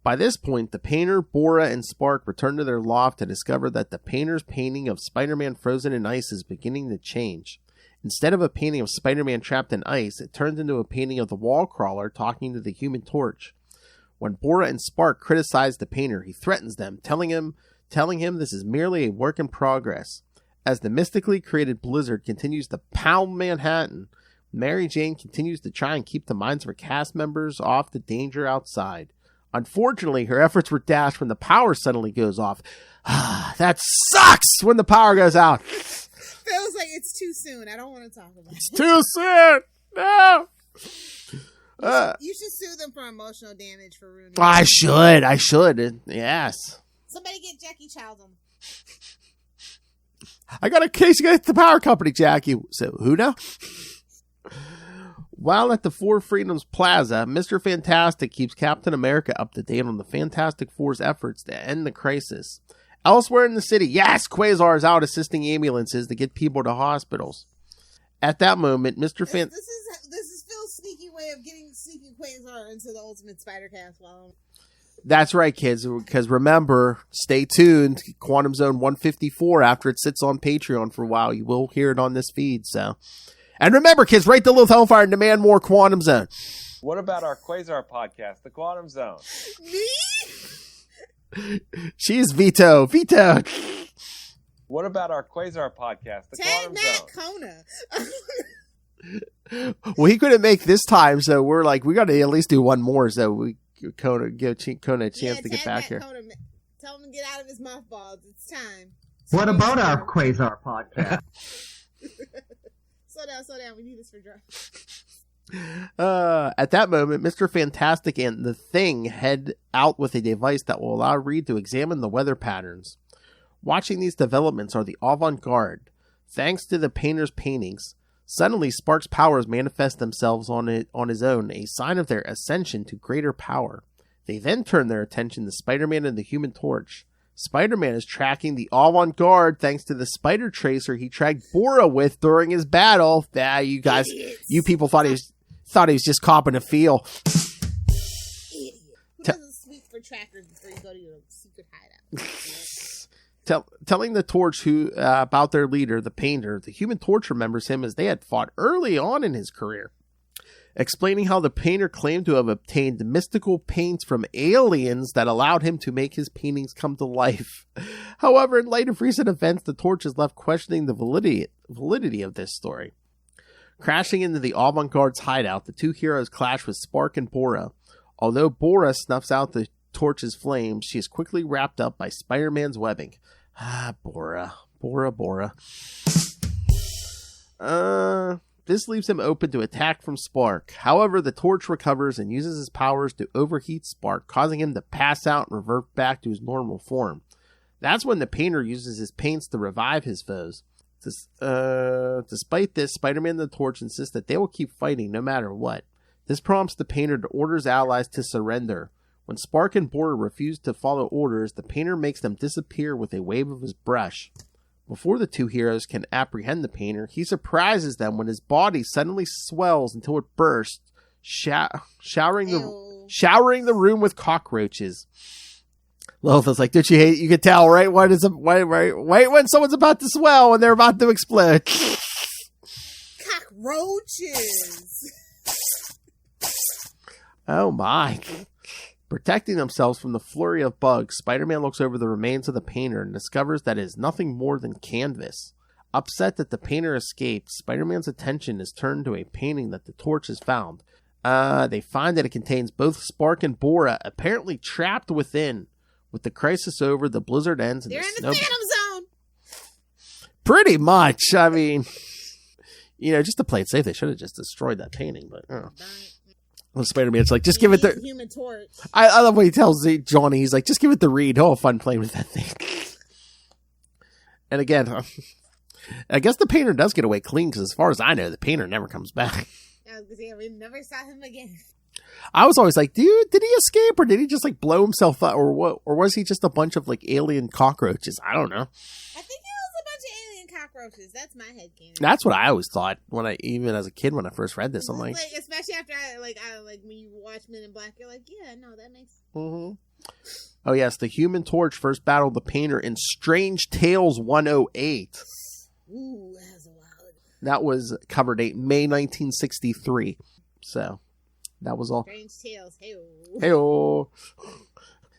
By this point, the painter, Bora, and Spark return to their loft to discover that the painter's painting of Spider-Man frozen in ice is beginning to change. Instead of a painting of Spider-Man trapped in ice, it turns into a painting of the wall crawler talking to the Human Torch. When Bora and Spark criticize the painter, he threatens them, telling him this is merely a work in progress. As the mystically created blizzard continues to pound Manhattan, Mary Jane continues to try and keep the minds of her cast members off the danger outside. Unfortunately, her efforts were dashed when the power suddenly goes off. That sucks when the power goes out. Feels like it's too soon. I don't want to talk about it. It's too soon. No. You should sue them for emotional damage for ruining. I should. Yes. Somebody get Jackie Child on. I got a case against the power company, Jackie. So, who now? While at the Four Freedoms Plaza, Mr. Fantastic keeps Captain America up to date on the Fantastic Four's efforts to end the crisis. Elsewhere in the city, yes, Quasar is out assisting ambulances to get people to hospitals. At that moment, Mr. This is Phil's sneaky way of getting sneaky Quasar into the Ultimate Spider-Cast. That's right, kids, because remember, stay tuned, Quantum Zone 154, after it sits on Patreon for a while, you will hear it on this feed, so... And remember, kids, rate the Lilith Hellfire and demand more Quantum Zone. What about our Quasar podcast, The Quantum Zone? Me? She's Vito. What about our Quasar podcast, The Tag Quantum Matt Zone? Kona. Well, he couldn't make this time, so we're like, we got to at least do one more, so we give Kona a chance to get back here. Kona. Tell him to get out of his mothballs. It's time. What about our Quasar podcast? Slow down. We need this for drunk. At that moment, Mr. Fantastic and the Thing head out with a device that will allow Reed to examine the weather patterns. Watching these developments are the Avant Guard. Thanks to the painter's paintings, suddenly Spark's powers manifest themselves on his own, a sign of their ascension to greater power. They then turn their attention to Spider-Man and the Human Torch. Spider-Man is tracking the Avant Guard thanks to the spider tracer he tracked Bora with during his battle. You guys, you people thought he was just copping a feel. Idiot. Who doesn't sweep for trackers before you go to your secret hideout? Telling the Torch about their leader, the painter, the Human Torch remembers him as they had fought early on in his career. Explaining how the painter claimed to have obtained mystical paints from aliens that allowed him to make his paintings come to life. However, in light of recent events, the Torch is left questioning the validity of this story. Crashing into the Avant Guard's hideout, the two heroes clash with Spark and Bora. Although Bora snuffs out the Torch's flames, she is quickly wrapped up by Spider-Man's webbing. Bora. This leaves him open to attack from Spark. However, the Torch recovers and uses his powers to overheat Spark, causing him to pass out and revert back to his normal form. That's when the painter uses his paints to revive his foes. Despite this, Spider-Man and the Torch insist that they will keep fighting no matter what. This prompts the painter to order his allies to surrender. When Spark and Bora refuse to follow orders, the painter makes them disappear with a wave of his brush. Before the two heroes can apprehend the painter, he surprises them when his body suddenly swells until it bursts, showering the room with cockroaches. Lilith is like, "Don't you hate it? You can tell, right? Why when someone's about to swell and they're about to explode?" Cockroaches. Oh my. Protecting themselves from the flurry of bugs, Spider-Man looks over the remains of the painter and discovers that it is nothing more than canvas. Upset that the painter escaped, Spider-Man's attention is turned to a painting that the Torch has found. They find that it contains both Spark and Bora, apparently trapped within. With the crisis over, the blizzard ends. And they're in the Phantom Zone! Pretty much. I mean, just to play it safe, they should have just destroyed that painting, but... Well, Spider-Man's like, just give it the... Human Torch. I love when he tells Johnny, he's like, just give it the Reed. He'll have fun playing with that thing. And again, I guess the painter does get away clean, because as far as I know, the painter never comes back. We never saw him again. I was always like, dude, did he escape, or did he just, blow himself up, or what? Or was he just a bunch of, alien cockroaches? I don't know. I think it was a bunch of alien cockroaches. That's my headcanon. That's what I always thought, even as a kid when I first read this. I'm like... especially after I when you watch Men in Black, you're like, yeah, no, that makes... Mm-hmm. Oh, yes, the Human Torch first battled the painter in Strange Tales 108. Ooh, that was a while ago. That was cover date May 1963. So, That was all. Strange Tales. Hey-oh. Hey-oh.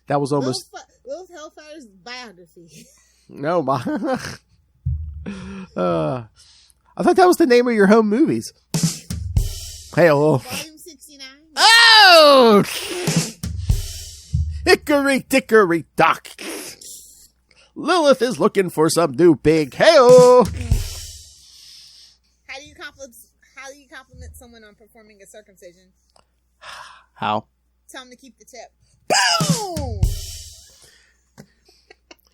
That was almost... Lilith Hellfire's biography. No, I thought that was the name of your home movies. Hey-oh. Volume 69. Oh! Hickory dickory dock. Lilith is looking for some new big hey-oh. How do you compliment someone on performing a circumcision? How? Tell them to keep the tip. Boom!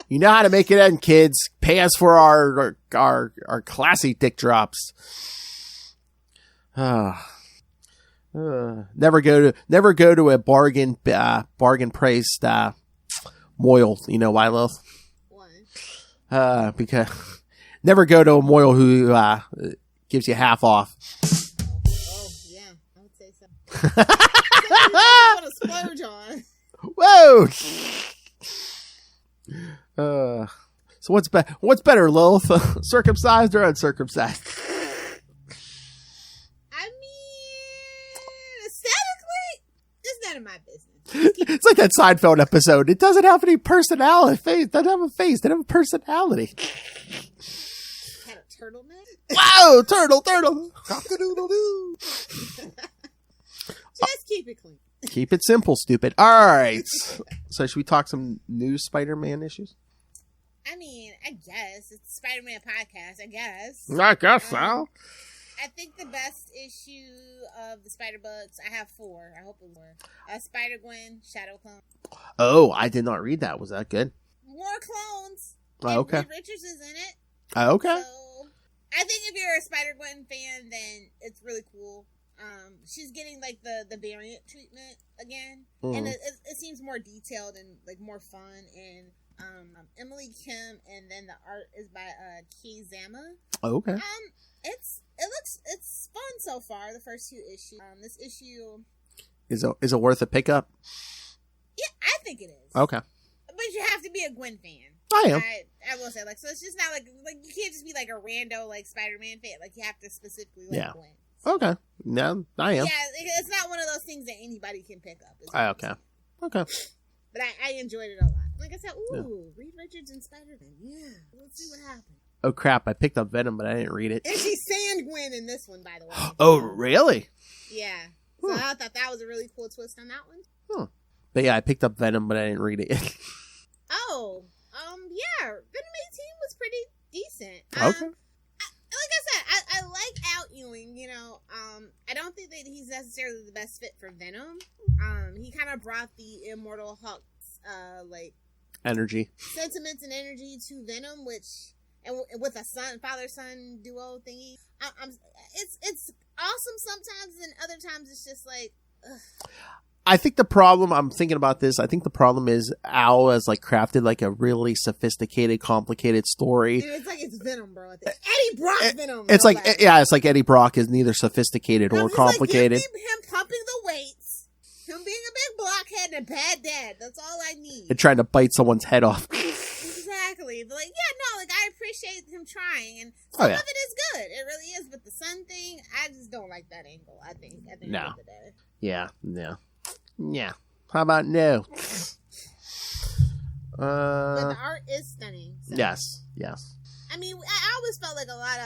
You know how to make it end, kids. Pay us for our classy dick drops. Never go to a bargain priced moil. You know why, Lilith? Why? Because never go to a moil who gives you half off. Oh yeah, I would say so. I want to splurge on. Whoa. So what's better, Lilith? Circumcised or uncircumcised? I mean, aesthetically, it's none of my business. It's like that Seinfeld episode. It doesn't have any personality. Face doesn't have a face. Doesn't have a personality. Had a turtleneck. Wow, turtle. Cock-a-doodle-doo. Just keep it clean. Keep it simple, stupid. All right. So should we talk some new Spider-Man issues? I mean, I guess it's a Spider-Man podcast. I guess so. I think the best issue of the Spider books. I have 4. I hope it was 4. Spider-Gwen, Shadow Clone. Oh, I did not read that. Was that good? More clones. Oh, okay. And Richards is in it. Oh, okay. So I think if you're a Spider-Gwen fan, then it's really cool. She's getting like the variant treatment again, and it seems more detailed and like more fun. And Emily Kim, and then the art is by Key Zama. Oh, okay. It's fun so far. The first 2 issues. This issue is it worth a pickup? Yeah, I think it is. Okay. But you have to be a Gwen fan. I am. I will say, like, so it's just not like you can't just be like a rando like Spider-Man fan. Like you have to specifically like Gwen. Okay. No, I am. Yeah, it's not one of those things that anybody can pick up. Okay. Okay. But I enjoyed it a lot. Like I said, Reed Richards and Spider-Man. Yeah, let's see what happens. Oh crap! I picked up Venom, but I didn't read it. And she's Sand-Gwen in this one, by the way. Oh, really? Yeah. So I thought that was a really cool twist on that one. But yeah, I picked up Venom, but I didn't read it. Yeah, Venom 18 was pretty decent. Okay. Like I said, I like Al Ewing, you know. I don't think that he's necessarily the best fit for Venom. He kind of brought the Immortal Hulk's, energy. Sentiments and energy to Venom, and with a father-son duo thingy. It's awesome sometimes, and other times it's just like, ugh. I think the problem, I'm thinking about this, I think the problem is Al has like crafted like a really sophisticated, complicated story. Dude, it's like it's Venom, bro. It's Eddie Brock Venom. It's like, it's like Eddie Brock is neither sophisticated or complicated. Like, him pumping the weights, him being a big blockhead and a bad dad. That's all I need. And trying to bite someone's head off. Exactly. But I appreciate him trying, and some of it is good. It really is. But the son thing, I just don't like that angle. I think no. the day. Yeah. Yeah. How about no? But the art is stunning. So. Yes. I mean, I always felt like a lot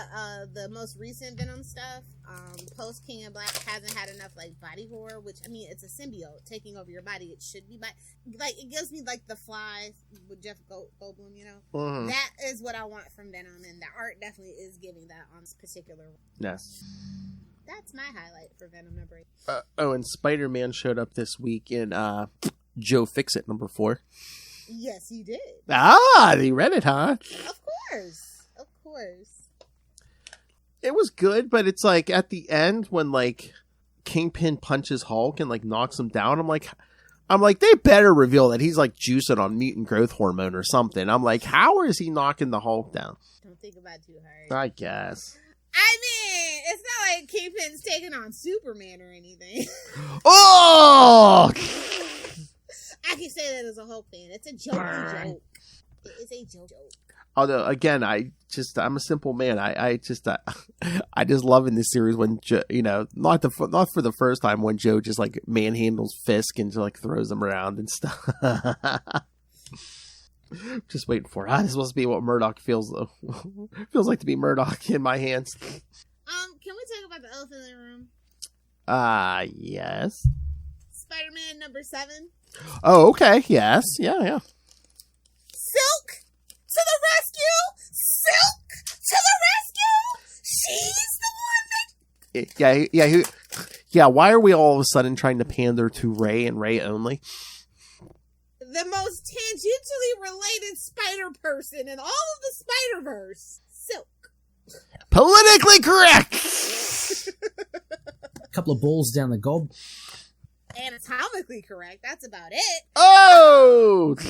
of the most recent Venom stuff, post King of Black, hasn't had enough like body horror. Which I mean, it's a symbiote taking over your body. It should be like it gives me like the Fly with Jeff Goldblum. You know, that is what I want from Venom, and the art definitely is giving that on this particular one. Yes. That's my highlight for Venom number 8. And Spider-Man showed up this week in Joe Fixit number 4. Yes, he did. You read it, huh? Of course. It was good, but it's like at the end when like Kingpin punches Hulk and like knocks him down, I'm like they better reveal that he's like juicing on mutant growth hormone or something. I'm like, how is he knocking the Hulk down? Don't think about it too hard. I guess. I mean, it's not like Kingpin's taking on Superman or anything. Oh! I can say that as a Hulk fan. It's a joke. It's a joke. Although, again, I'm a simple man. I just love in this series when Joe, not for the first time when Joe just like manhandles Fisk and just like throws him around and stuff. Just waiting for it. This is supposed to be what Murdoch feels like to be Murdoch in my hands. Can we talk about the elephant in the room? Yes. Spider-Man number 7. Oh, okay. Yes. Yeah. Silk to the rescue! Silk to the rescue! She's the one that... Yeah. Why are we all of a sudden trying to pander to Ray and Ray only? The most tangentially related spider person in all of the Spider-Verse. Silk. Politically correct! A couple of balls down the gob. Anatomically correct. That's about it. Oh! But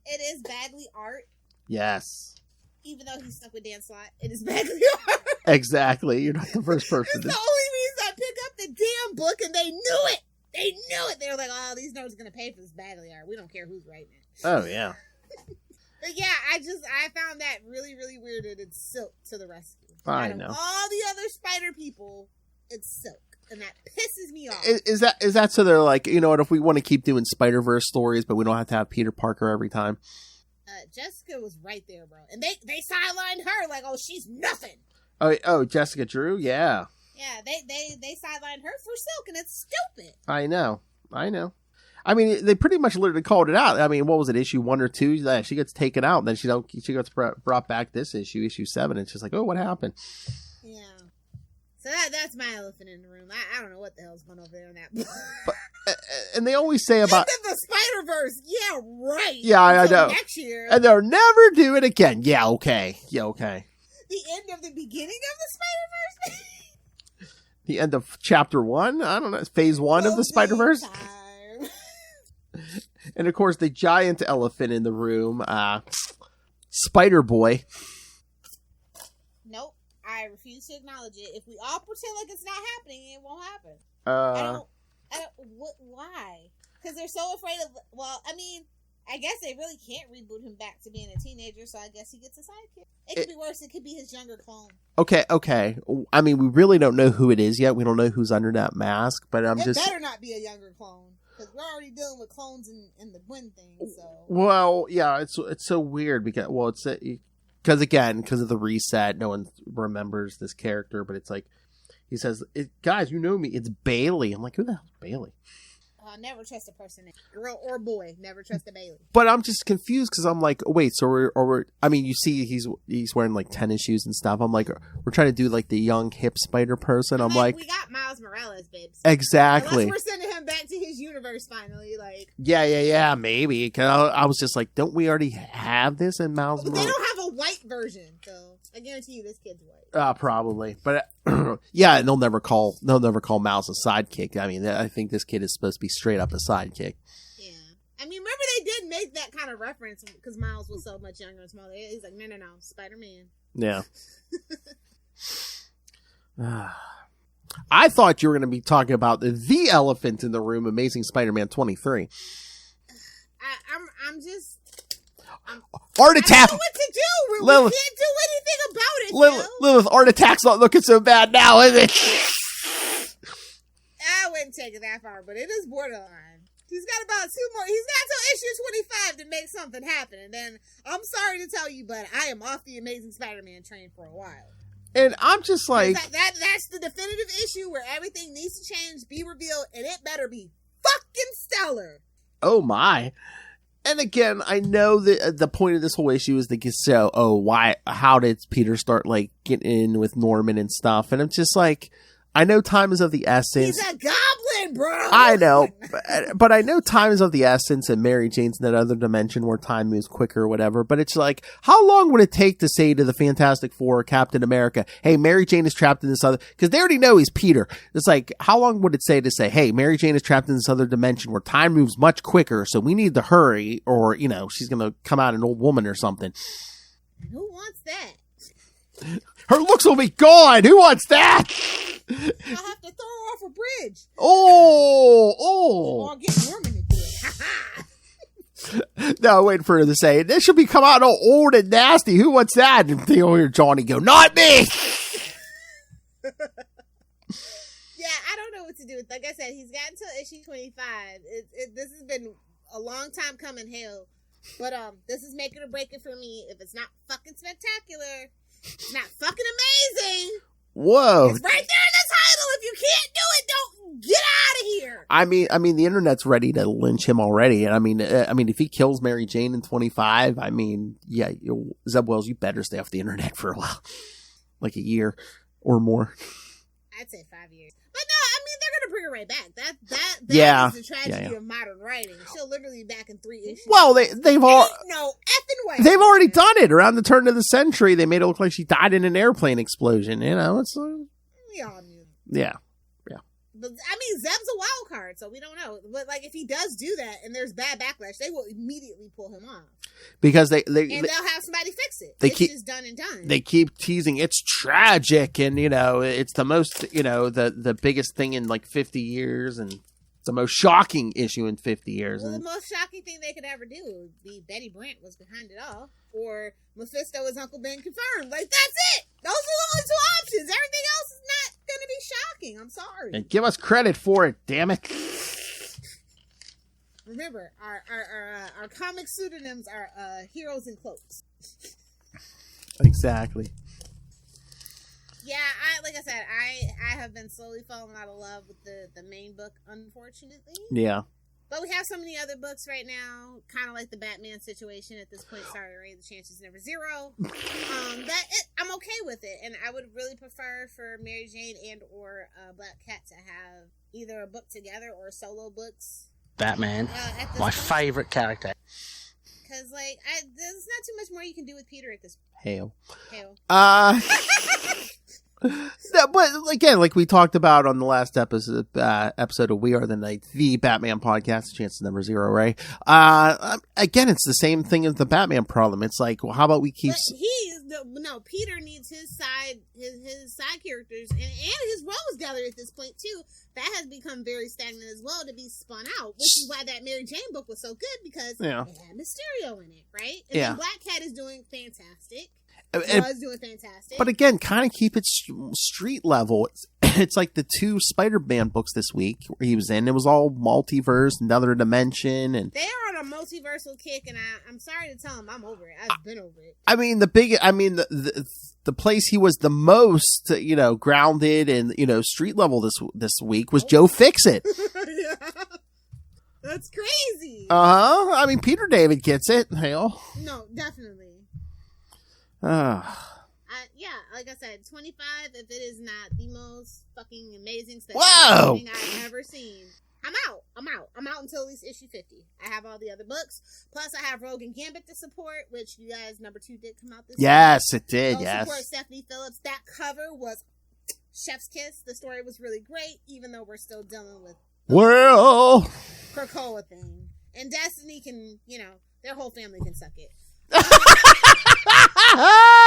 it is Bagley art. Yes. Even though he's stuck with Dan Slott, it is Bagley art. Exactly. You're not the first person. It's the only reason I pick up the damn book, and they knew it. They knew it. They were like, "Oh, these nerds are gonna pay for this Bagley art. We don't care who's writing it." Oh yeah. But yeah, I found that really, really weird that it's Silk to the rescue. I know. All the other spider people, it's Silk. And that pisses me off. Is that so they're like, you know what, if we want to keep doing Spider-Verse stories, but we don't have to have Peter Parker every time? Jessica was right there, bro. And they sidelined her like, oh, she's nothing. Oh, Jessica Drew? Yeah. Yeah, they sidelined her for Silk, and it's stupid. I know. I mean, they pretty much literally called it out. I mean, what was it, issue 1 or 2? Yeah, she gets taken out, and then she gets brought back this issue 7, and it's just like, oh, what happened? Yeah. So that's my elephant in the room. I don't know what the hell's going over there in that book. And they always say about... End of the Spider-Verse. Yeah, right. Yeah, I know. Next year. And they'll never do it again. Yeah, okay. The end of the beginning of the Spider-Verse? The end of chapter 1? I don't know. Phase 1 of the Spider-Verse? And of course, the giant elephant in the room, Spider-Boy. Nope. I refuse to acknowledge it. If we all pretend like it's not happening, it won't happen. Why? Because they're so afraid of... Well, I mean, I guess they really can't reboot him back to being a teenager, so I guess he gets a sidekick. It could be worse. It could be his younger clone. Okay. I mean, we really don't know who it is yet. We don't know who's under that mask, but it better not be a younger clone, because we're already dealing with clones in the Gwen thing, so... Well, yeah, it's so weird, because of the reset, no one remembers this character, but it's like, he says, guys, you know me, it's Bailey. I'm like, who the hell's Bailey? Never trust a person, girl or boy. Never trust a Bailey. But I'm just confused because I'm like, wait, so we're I mean, you see, he's wearing like tennis shoes and stuff. I'm like, we're trying to do like the young hip spider person. I'm like, we got Miles Morales, babes. Exactly. Unless we're sending him back to his universe finally, like. Yeah, maybe. Cause I was just like, don't we already have this in Miles Morales? They don't have a white version, so I guarantee you this kid's white. Probably, but yeah, and they'll never call Miles a sidekick. I mean, I think this kid is supposed to be straight up a sidekick. Yeah, I mean, remember they did make that kind of reference because Miles was so much younger and smaller. He's like, no, Spider-Man. Yeah. I thought you were going to be talking about the elephant in the room, Amazing Spider-Man 23. I'm just. Art attack. I don't know what to do. We can't do anything about it. Lilith, art attack's not looking so bad now, is it? I wouldn't take it that far, but it is borderline. He's got about 2 more. He's got till issue 25 to make something happen, and then I'm sorry to tell you, but I am off the Amazing Spider-Man train for a while. And I'm just like, that's the definitive issue where everything needs to change, be revealed, and it better be fucking stellar. Oh my. And again, I know that the point of this whole issue is to show, how did Peter start like getting in with Norman and stuff? And I'm just like, I know time is of the essence. He's a goblin, bro. I know, but I know time is of the essence, and Mary Jane's in that other dimension where time moves quicker or whatever. But it's like, how long would it take to say to the Fantastic Four or Captain America, hey, Mary Jane is trapped in this other, because they already know he's Peter. It's like, how long would it say to say, hey, Mary Jane is trapped in this other dimension where time moves much quicker, so we need to hurry, or, you know, she's going to come out an old woman or something. Who wants that? Her looks will be gone. Who wants that? I'll have to throw her off a bridge. Oh. Or get Norman to do it. Ha ha. No, wait for her to say, this should be come out all old and nasty. Who wants that? And you'll hear Johnny go, not me. Yeah, I don't know what to do with. Like I said, he's gotten to issue 25. This has been a long time coming, hell. But this is making or breaking for me. If it's not fucking spectacular, it's not fucking amazing. Whoa. It's right there in the title. If you can't do it, don't get out of here. I mean, the internet's ready to lynch him already. And I mean, if he kills Mary Jane in 25, I mean, yeah, Zeb Wells, you better stay off the internet for a while, like a year or more. I'd say 5 years. But no, I mean, they're gonna bring her right back. That Yeah. is the tragedy of modern writing. She'll literally be back in 3 issues. Well, they've already done it around the turn of the century. They made it look like she died in an airplane explosion. You know, it's We all knew. yeah. But I mean, Zeb's a wild card, so we don't know. But like, if he does do that and there's bad backlash, they will immediately pull him off Because and they'll have somebody fix it. It's just done and done. They keep teasing it's tragic, and you know it's the most, you know, the biggest thing in like 50 years, and the most shocking issue in 50 years. Well, And the most shocking thing they could ever do would be Betty Brant was behind it all, or Mephisto is Uncle Ben confirmed. Like, that's it. Those are the only 2 options. Everything else is not going to be shocking. I'm sorry. and give us credit for it, damn it. Remember, our comic pseudonyms are heroes in cloaks. Exactly. Yeah, like I said, I have been slowly falling out of love with the main book, unfortunately. Yeah. But we have so many other books right now, kind of like the Batman situation at this point. Sorry, Ray, the chance is never 0. I'm okay with it, and I would really prefer for Mary Jane and or Black Cat to have either a book together or solo books. Batman, my favorite character. Because there's not too much more you can do with Peter at this point. Hail. Hail. No, but again, like we talked about on the last episode of We Are the Night, the Batman podcast, chance number 0, right? Again, it's the same thing as the Batman problem. It's like, well, how about we keep... Peter needs his side characters and his rogues gallery at this point too. That has become very stagnant as well to be spun out, which is why that Mary Jane book was so good, because it had Mysterio in it, right? And then Black Cat is doing fantastic. Was doing fantastic. But again, kind of keep it street level. It's like the 2 Spider-Man books this week where he was in. It was all multiverse, another dimension, and they are on a multiversal kick. And I'm sorry to tell him, I'm over it. I've been over it. I mean, the place he was the most, you know, grounded and, you know, street level this week was Joe Fixit. Yeah. That's crazy. I mean, Peter David gets it. Hell, no, definitely. Yeah, like I said, 25, if it is not the most fucking amazing thing I've ever seen, I'm out until at least issue 50. I have all the other books. Plus, I have Rogue and Gambit to support, which you guys, number 2 did come out this week. Yes, it did, Support Stephanie Phillips. That cover was chef's kiss. The story was really great, even though we're still dealing with the Krakoa thing. And Destiny can, you know, their whole family can suck it. Manifold,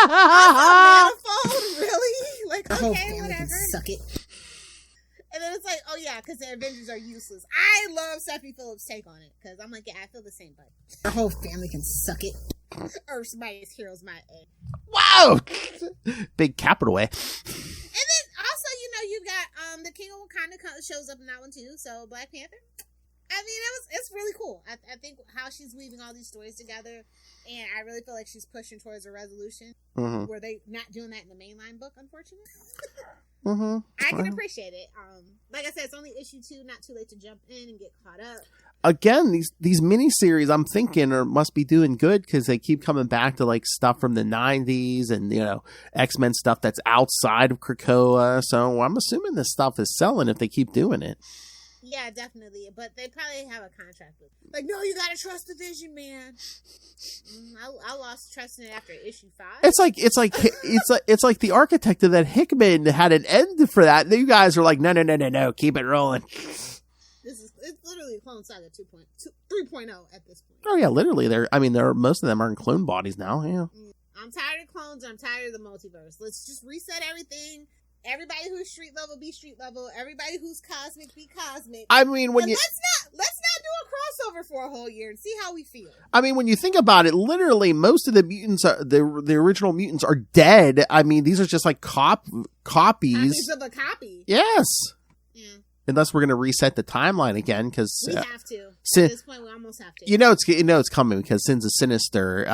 really? Like, okay, whatever. Suck it. And then it's like, oh yeah, because the Avengers are useless. I love Stephanie Phillips' take on it, because I'm like, yeah, I feel the same, but our whole family can suck it. Earth's mightiest heroes, my A. Wow! Big capital A. And then also, you know, you got the King of Wakanda shows up in that one too. So Black Panther. I mean, it's really cool. I think how she's weaving all these stories together, and I really feel like she's pushing towards a resolution. Where they not doing that in the mainline book, unfortunately. I can appreciate it. Like I said, it's only issue 2. Not too late to jump in and get caught up. Again, these miniseries, I'm thinking, must be doing good because they keep coming back to like stuff from the 90s and, you know, X-Men stuff that's outside of Krakoa. So I'm assuming this stuff is selling if they keep doing it. Yeah, definitely. But they probably have a contract with. Like, no, you gotta trust the Vision, man. I lost trust in it after issue 5. It's like the architect of that Hickman had an end for that. And you guys are like, no, keep it rolling. It's literally Clone Saga 3.0 at this point. Oh yeah, literally. Most of them are in clone bodies now. Yeah. I'm tired of clones. I'm tired of the multiverse. Let's just reset everything. Everybody who's street level be street level. Everybody who's cosmic be cosmic. I mean, let's not do a crossover for a whole year and see how we feel. I mean, when you think about it, literally most of the mutants, the original mutants are dead. I mean, these are just like copies. Copies of a copy. Yes. Yeah. Unless we're going to reset the timeline again, because we have to. At this point, we almost have to. It's coming because Sins of Sinister.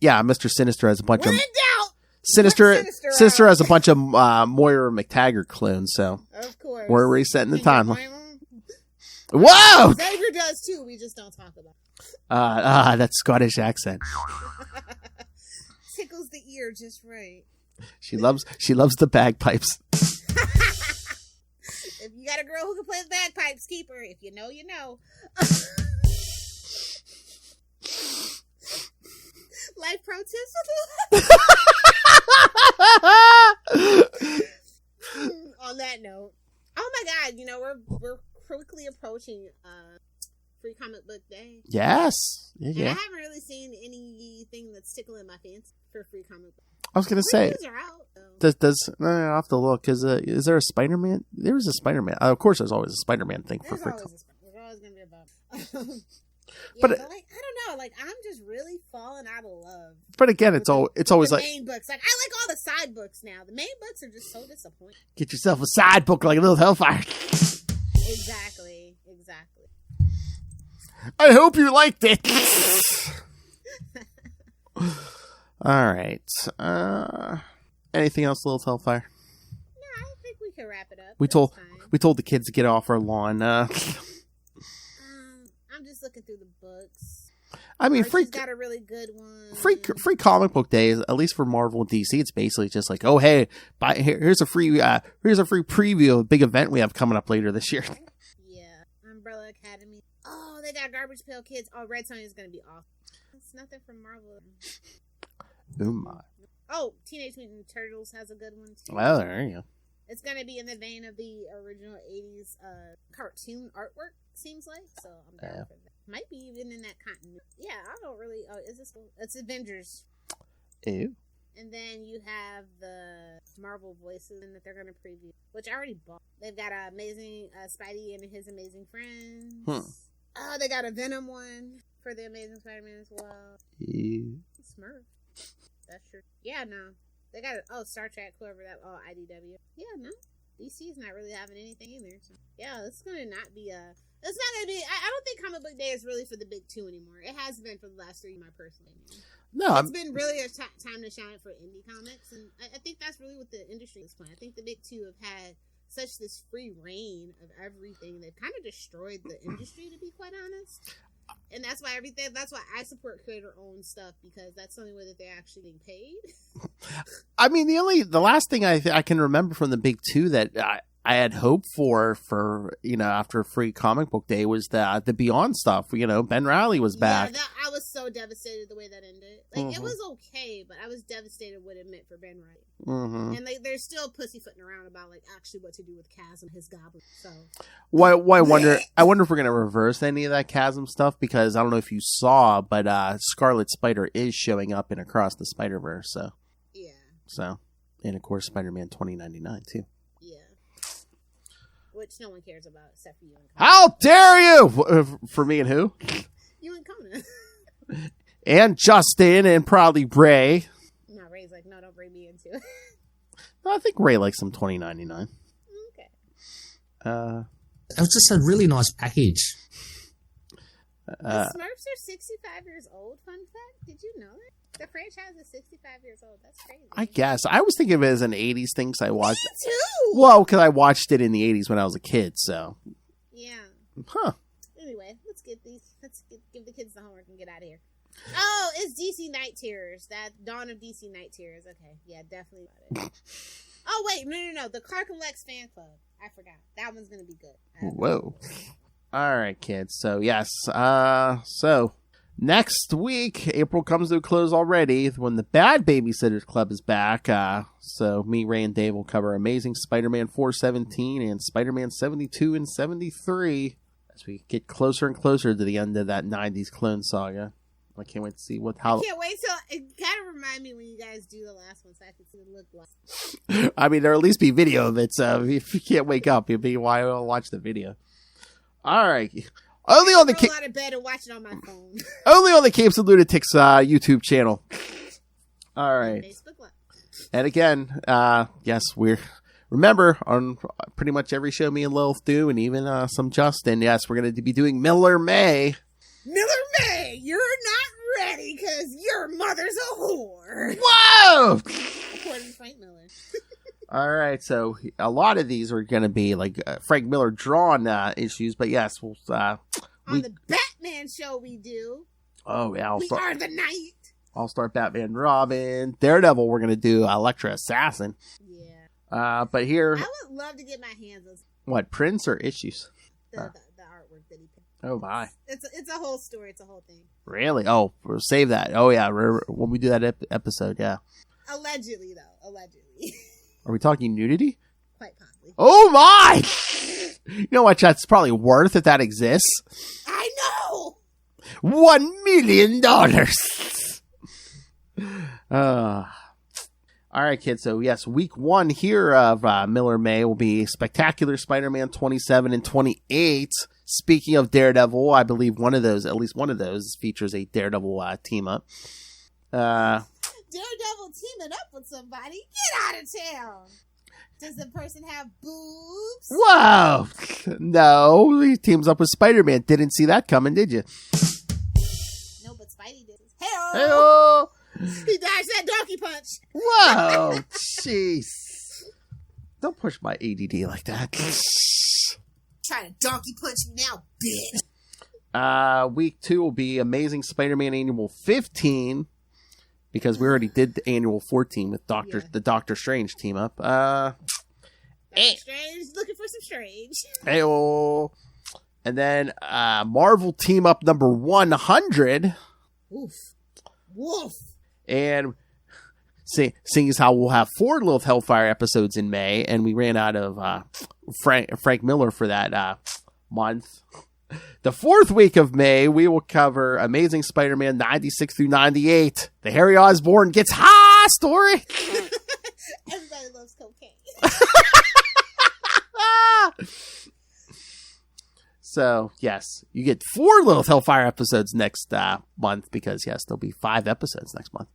Mr. Sinister has a bunch of. We're in doubt. Sinister has a bunch of Moira McTaggart clones, so of course we're resetting the timeline. Whoa! Xavier does too. We just don't talk about it. That Scottish accent. Tickles the ear just right. She loves the bagpipes. If you got a girl who can play the bagpipes, keep her. If you know, you know. Life pro tips. On that note, oh my God, we're quickly approaching Free Comic Book Day. Yes, yeah. And I haven't really seen anything that's tickling my fancy for Free Comic Book. I was gonna say, are out, I'll have to look. Is there a Spider-Man? There was a Spider-Man. Of course, there's always a Spider-Man thing for Free Comic. There's always gonna be about. But I don't know. Like, I'm just really falling out of love. But again, it's always like main books. Like, I like all the side books now. The main books are just so disappointing. Get yourself a side book like a little Hellfire. Exactly. I hope you liked it. All right. Anything else, little Hellfire? No, I think we can wrap it up. We told the kids to get off our lawn. I'm just looking through the books. I mean, Archie's got a really good one. Free Comic Book Day, at least for Marvel and DC, it's basically just like, oh hey, here's a free preview of a big event we have coming up later this year. Yeah, Umbrella Academy. Oh, they got Garbage Pail Kids. Oh, Red Sonja is gonna be awesome. It's nothing from Marvel. Oh my. Oh, Teenage Mutant Turtles has a good one too. Well, there you go. It's gonna be in the vein of the original '80s cartoon artwork. Seems like, so I'm down for that. Might be even in that continuity. Yeah, I don't really. Oh, is this? It's Avengers. Ew. And then you have the Marvel voices that they're going to preview, which I already bought. They've got an amazing Spidey and his amazing friends. They got a Venom one for the Amazing Spider-Man as well. Ew. Smurf. That's true. Yeah, no. They got Star Trek, whoever that. Oh, IDW. Yeah, no. DC's not really having anything either. So, yeah, it's going to not be a. It's not going to be. I don't think Comic Book Day is really for the big two anymore. It has been for the last 3 years, my personal opinion. No, it's been really a time to shine for indie comics, and I think that's really what the industry is playing. I think the big two have had such this free reign of everything that kind of destroyed the industry, to be quite honest. And that's why I support creator-owned stuff, because that's the only way that they're actually being paid. I mean, the last thing I can remember from the big two that I had hoped for after Free Comic Book Day was the Beyond stuff. Ben Reilly was back. Yeah, I was so devastated the way that ended. Like, it was okay, but I was devastated what it meant for Ben Reilly. Mm-hmm. And they're still pussyfooting around about actually what to do with Chasm, his goblin. So why I wonder if we're gonna reverse any of that Chasm stuff, because I don't know if you saw, but Scarlet Spider is showing up in Across the Spider-Verse. So yeah. So, and of course Spider-Man 2099 too. Yeah. Which no one cares about except for you and Conan. How dare you? For me and who? You and Conan. And Justin and probably Ray. No, Ray's like, no, don't bring me into it. I think Ray likes some 2099. Okay. It was just a really nice package. The Smurfs are 65 years old, fun fact. Did you know that? The franchise is 65 years old. That's crazy. I guess. I was thinking of it as an 80s thing, because I watched it. Me too! Well, because I watched it in the 80s when I was a kid, so. Yeah. Huh. Anyway, let's give the kids the homework and get out of here. Oh, it's DC Night Terrors. That Dawn of DC Night Terrors. Okay. Yeah, definitely about it. Oh, wait. No. The Clark and Lex fan club. I forgot. That one's going to be good. Whoa. All right, kids. So, yes. So, next week, April comes to a close already when the Bad Babysitters Club is back. So, me, Ray, and Dave will cover Amazing Spider-Man 417 and Spider-Man 72 and 73 as we get closer and closer to the end of that 90s clone saga. I can't wait to see how. I can't wait till it gotta remind me when you guys do the last one so I can see what it look like. I mean, there'll at least be video of it, so if you can't wake up, you'll be why I'll watch the video. All right. Only on the roll out of bed and watch it on my phone. only on the Capes and Lunatics YouTube channel. All right. Facebook Live. And again, yes, remember on pretty much every show me and Lilith do, and even some Justin. Yes, we're going to be doing Miller May. Miller May, you're not ready because your mother's a whore. Whoa! According to Frank Miller. All right, so a lot of these are going to be like Frank Miller drawn issues, but yes, we'll on the Batman show we do. Oh yeah, we are the Night. I'll start Batman and Robin. Daredevil, we're going to do Elektra Assassin. Yeah. But here, I would love to get my hands on what, prints or issues? the artwork that he picked. Oh my! It's a whole story. It's a whole thing. Really? Oh, we'll save that. Oh yeah, when we do that episode, yeah. Allegedly, though. Allegedly. Are we talking nudity? Quite possibly. Oh my! You know what? That's probably worth if that exists. I know. $1 million. All right, kids. So yes, week 1 here of Miller May will be Spectacular Spider-Man 27 and 28. Speaking of Daredevil, I believe at least one of those, features a Daredevil team up. Daredevil teaming up with somebody. Get out of town. Does the person have boobs? Whoa! No, he teams up with Spider-Man. Didn't see that coming, did you? No, but Spidey did. Hey-oh! Hey-oh! He dodged that donkey punch. Whoa! Jeez. Don't push my ADD like that. Trying to donkey punch me now, bitch. Week 2 will be Amazing Spider-Man Annual 15, because we already did the Annual 14 with the Doctor Strange team up. Strange, looking for some Strange. Hey-oh. And then Marvel team up number 100. Oof. Woof. And seeing as how we'll have 4 Lilith Hellfire episodes in May, and we ran out of Frank Miller for that month. The 4th week of May, we will cover Amazing Spider-Man 96 through 98. The Harry Osborn gets high story. Everybody loves cocaine. So, yes, you get 4 Lilith Hellfire episodes next month, because, yes, there'll be 5 episodes next month.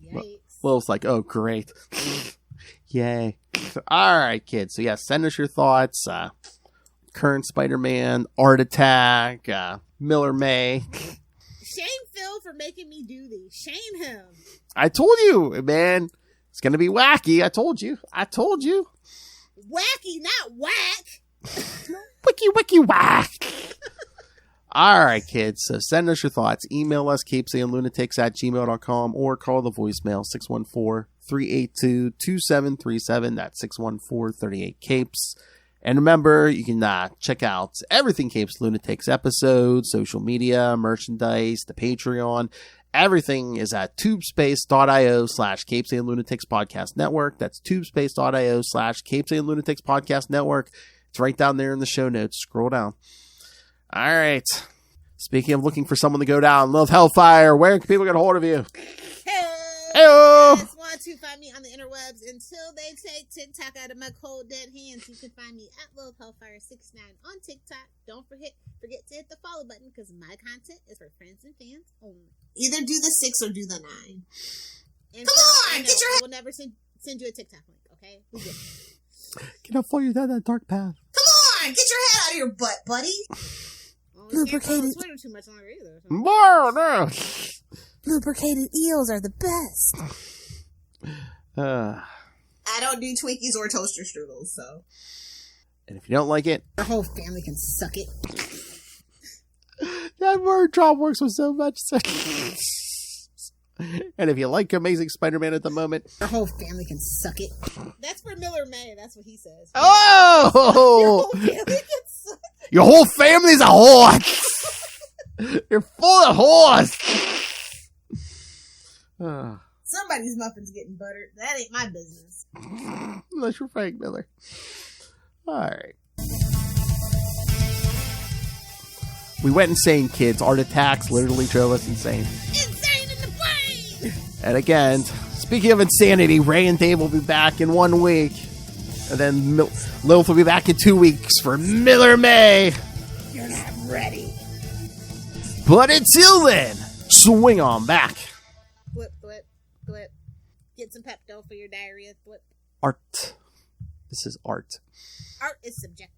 Yikes. Lilith's like, oh, great. Yay. All right, kids. So, yes, send us your thoughts. Current Spider-Man, Art Attack, Miller May. Shame Phil for making me do these. Shame him. I told you, man. It's going to be wacky. I told you. Wacky, not whack. Wiki, whack. All right, kids. So send us your thoughts. Email us, CapesandLunatics@gmail.com, or call the voicemail, 614-382-2737. That's 614-38-CAPES. And remember, you can check out everything Capes Lunatics episodes, social media, merchandise, the Patreon. Everything is at tubespace.io/CapesandLunatics Podcast Network. That's tubespace.io/CapesandLunatics Podcast Network. It's right down there in the show notes. Scroll down. All right. Speaking of looking for someone to go down, Love Hellfire, where can people get a hold of you? Hey, guys want to find me on the interwebs until they take TikTok out of my cold dead hands. You can find me at Love Hellfire69 on TikTok. Don't forget to hit the follow button, because my content is for friends and fans only. Either do the 6 or do the 9. And come on, get your head. We'll never send you a TikTok link, okay? We good. Can I follow you down that dark path? Come on, get your head out of your butt, buddy. Lubricated. Twitter too much longer either. No. Lubricated eels are the best. I don't do Twinkies or toaster strudels, so. And if you don't like it, your whole family can suck it. That word drop works with so much sense. And if you like Amazing Spider-Man at the moment, your whole family can suck it. That's for Miller May. That's what he says. Oh! Your whole family's a whore. You're full of whores. Somebody's muffin's getting buttered. That ain't my business. Unless you're Frank Miller. All right. We went insane, kids. Art Attacks literally drove us insane. Insane in the brain! And again, speaking of insanity, Ray and Dave will be back in 1 week. And then Lilith will be back in 2 weeks for Miller May. You're not ready. But until then, swing on back. Flip, flip, flip. Get some Pepto for your diarrhea. Flip. Art. This is art. Art is subjective.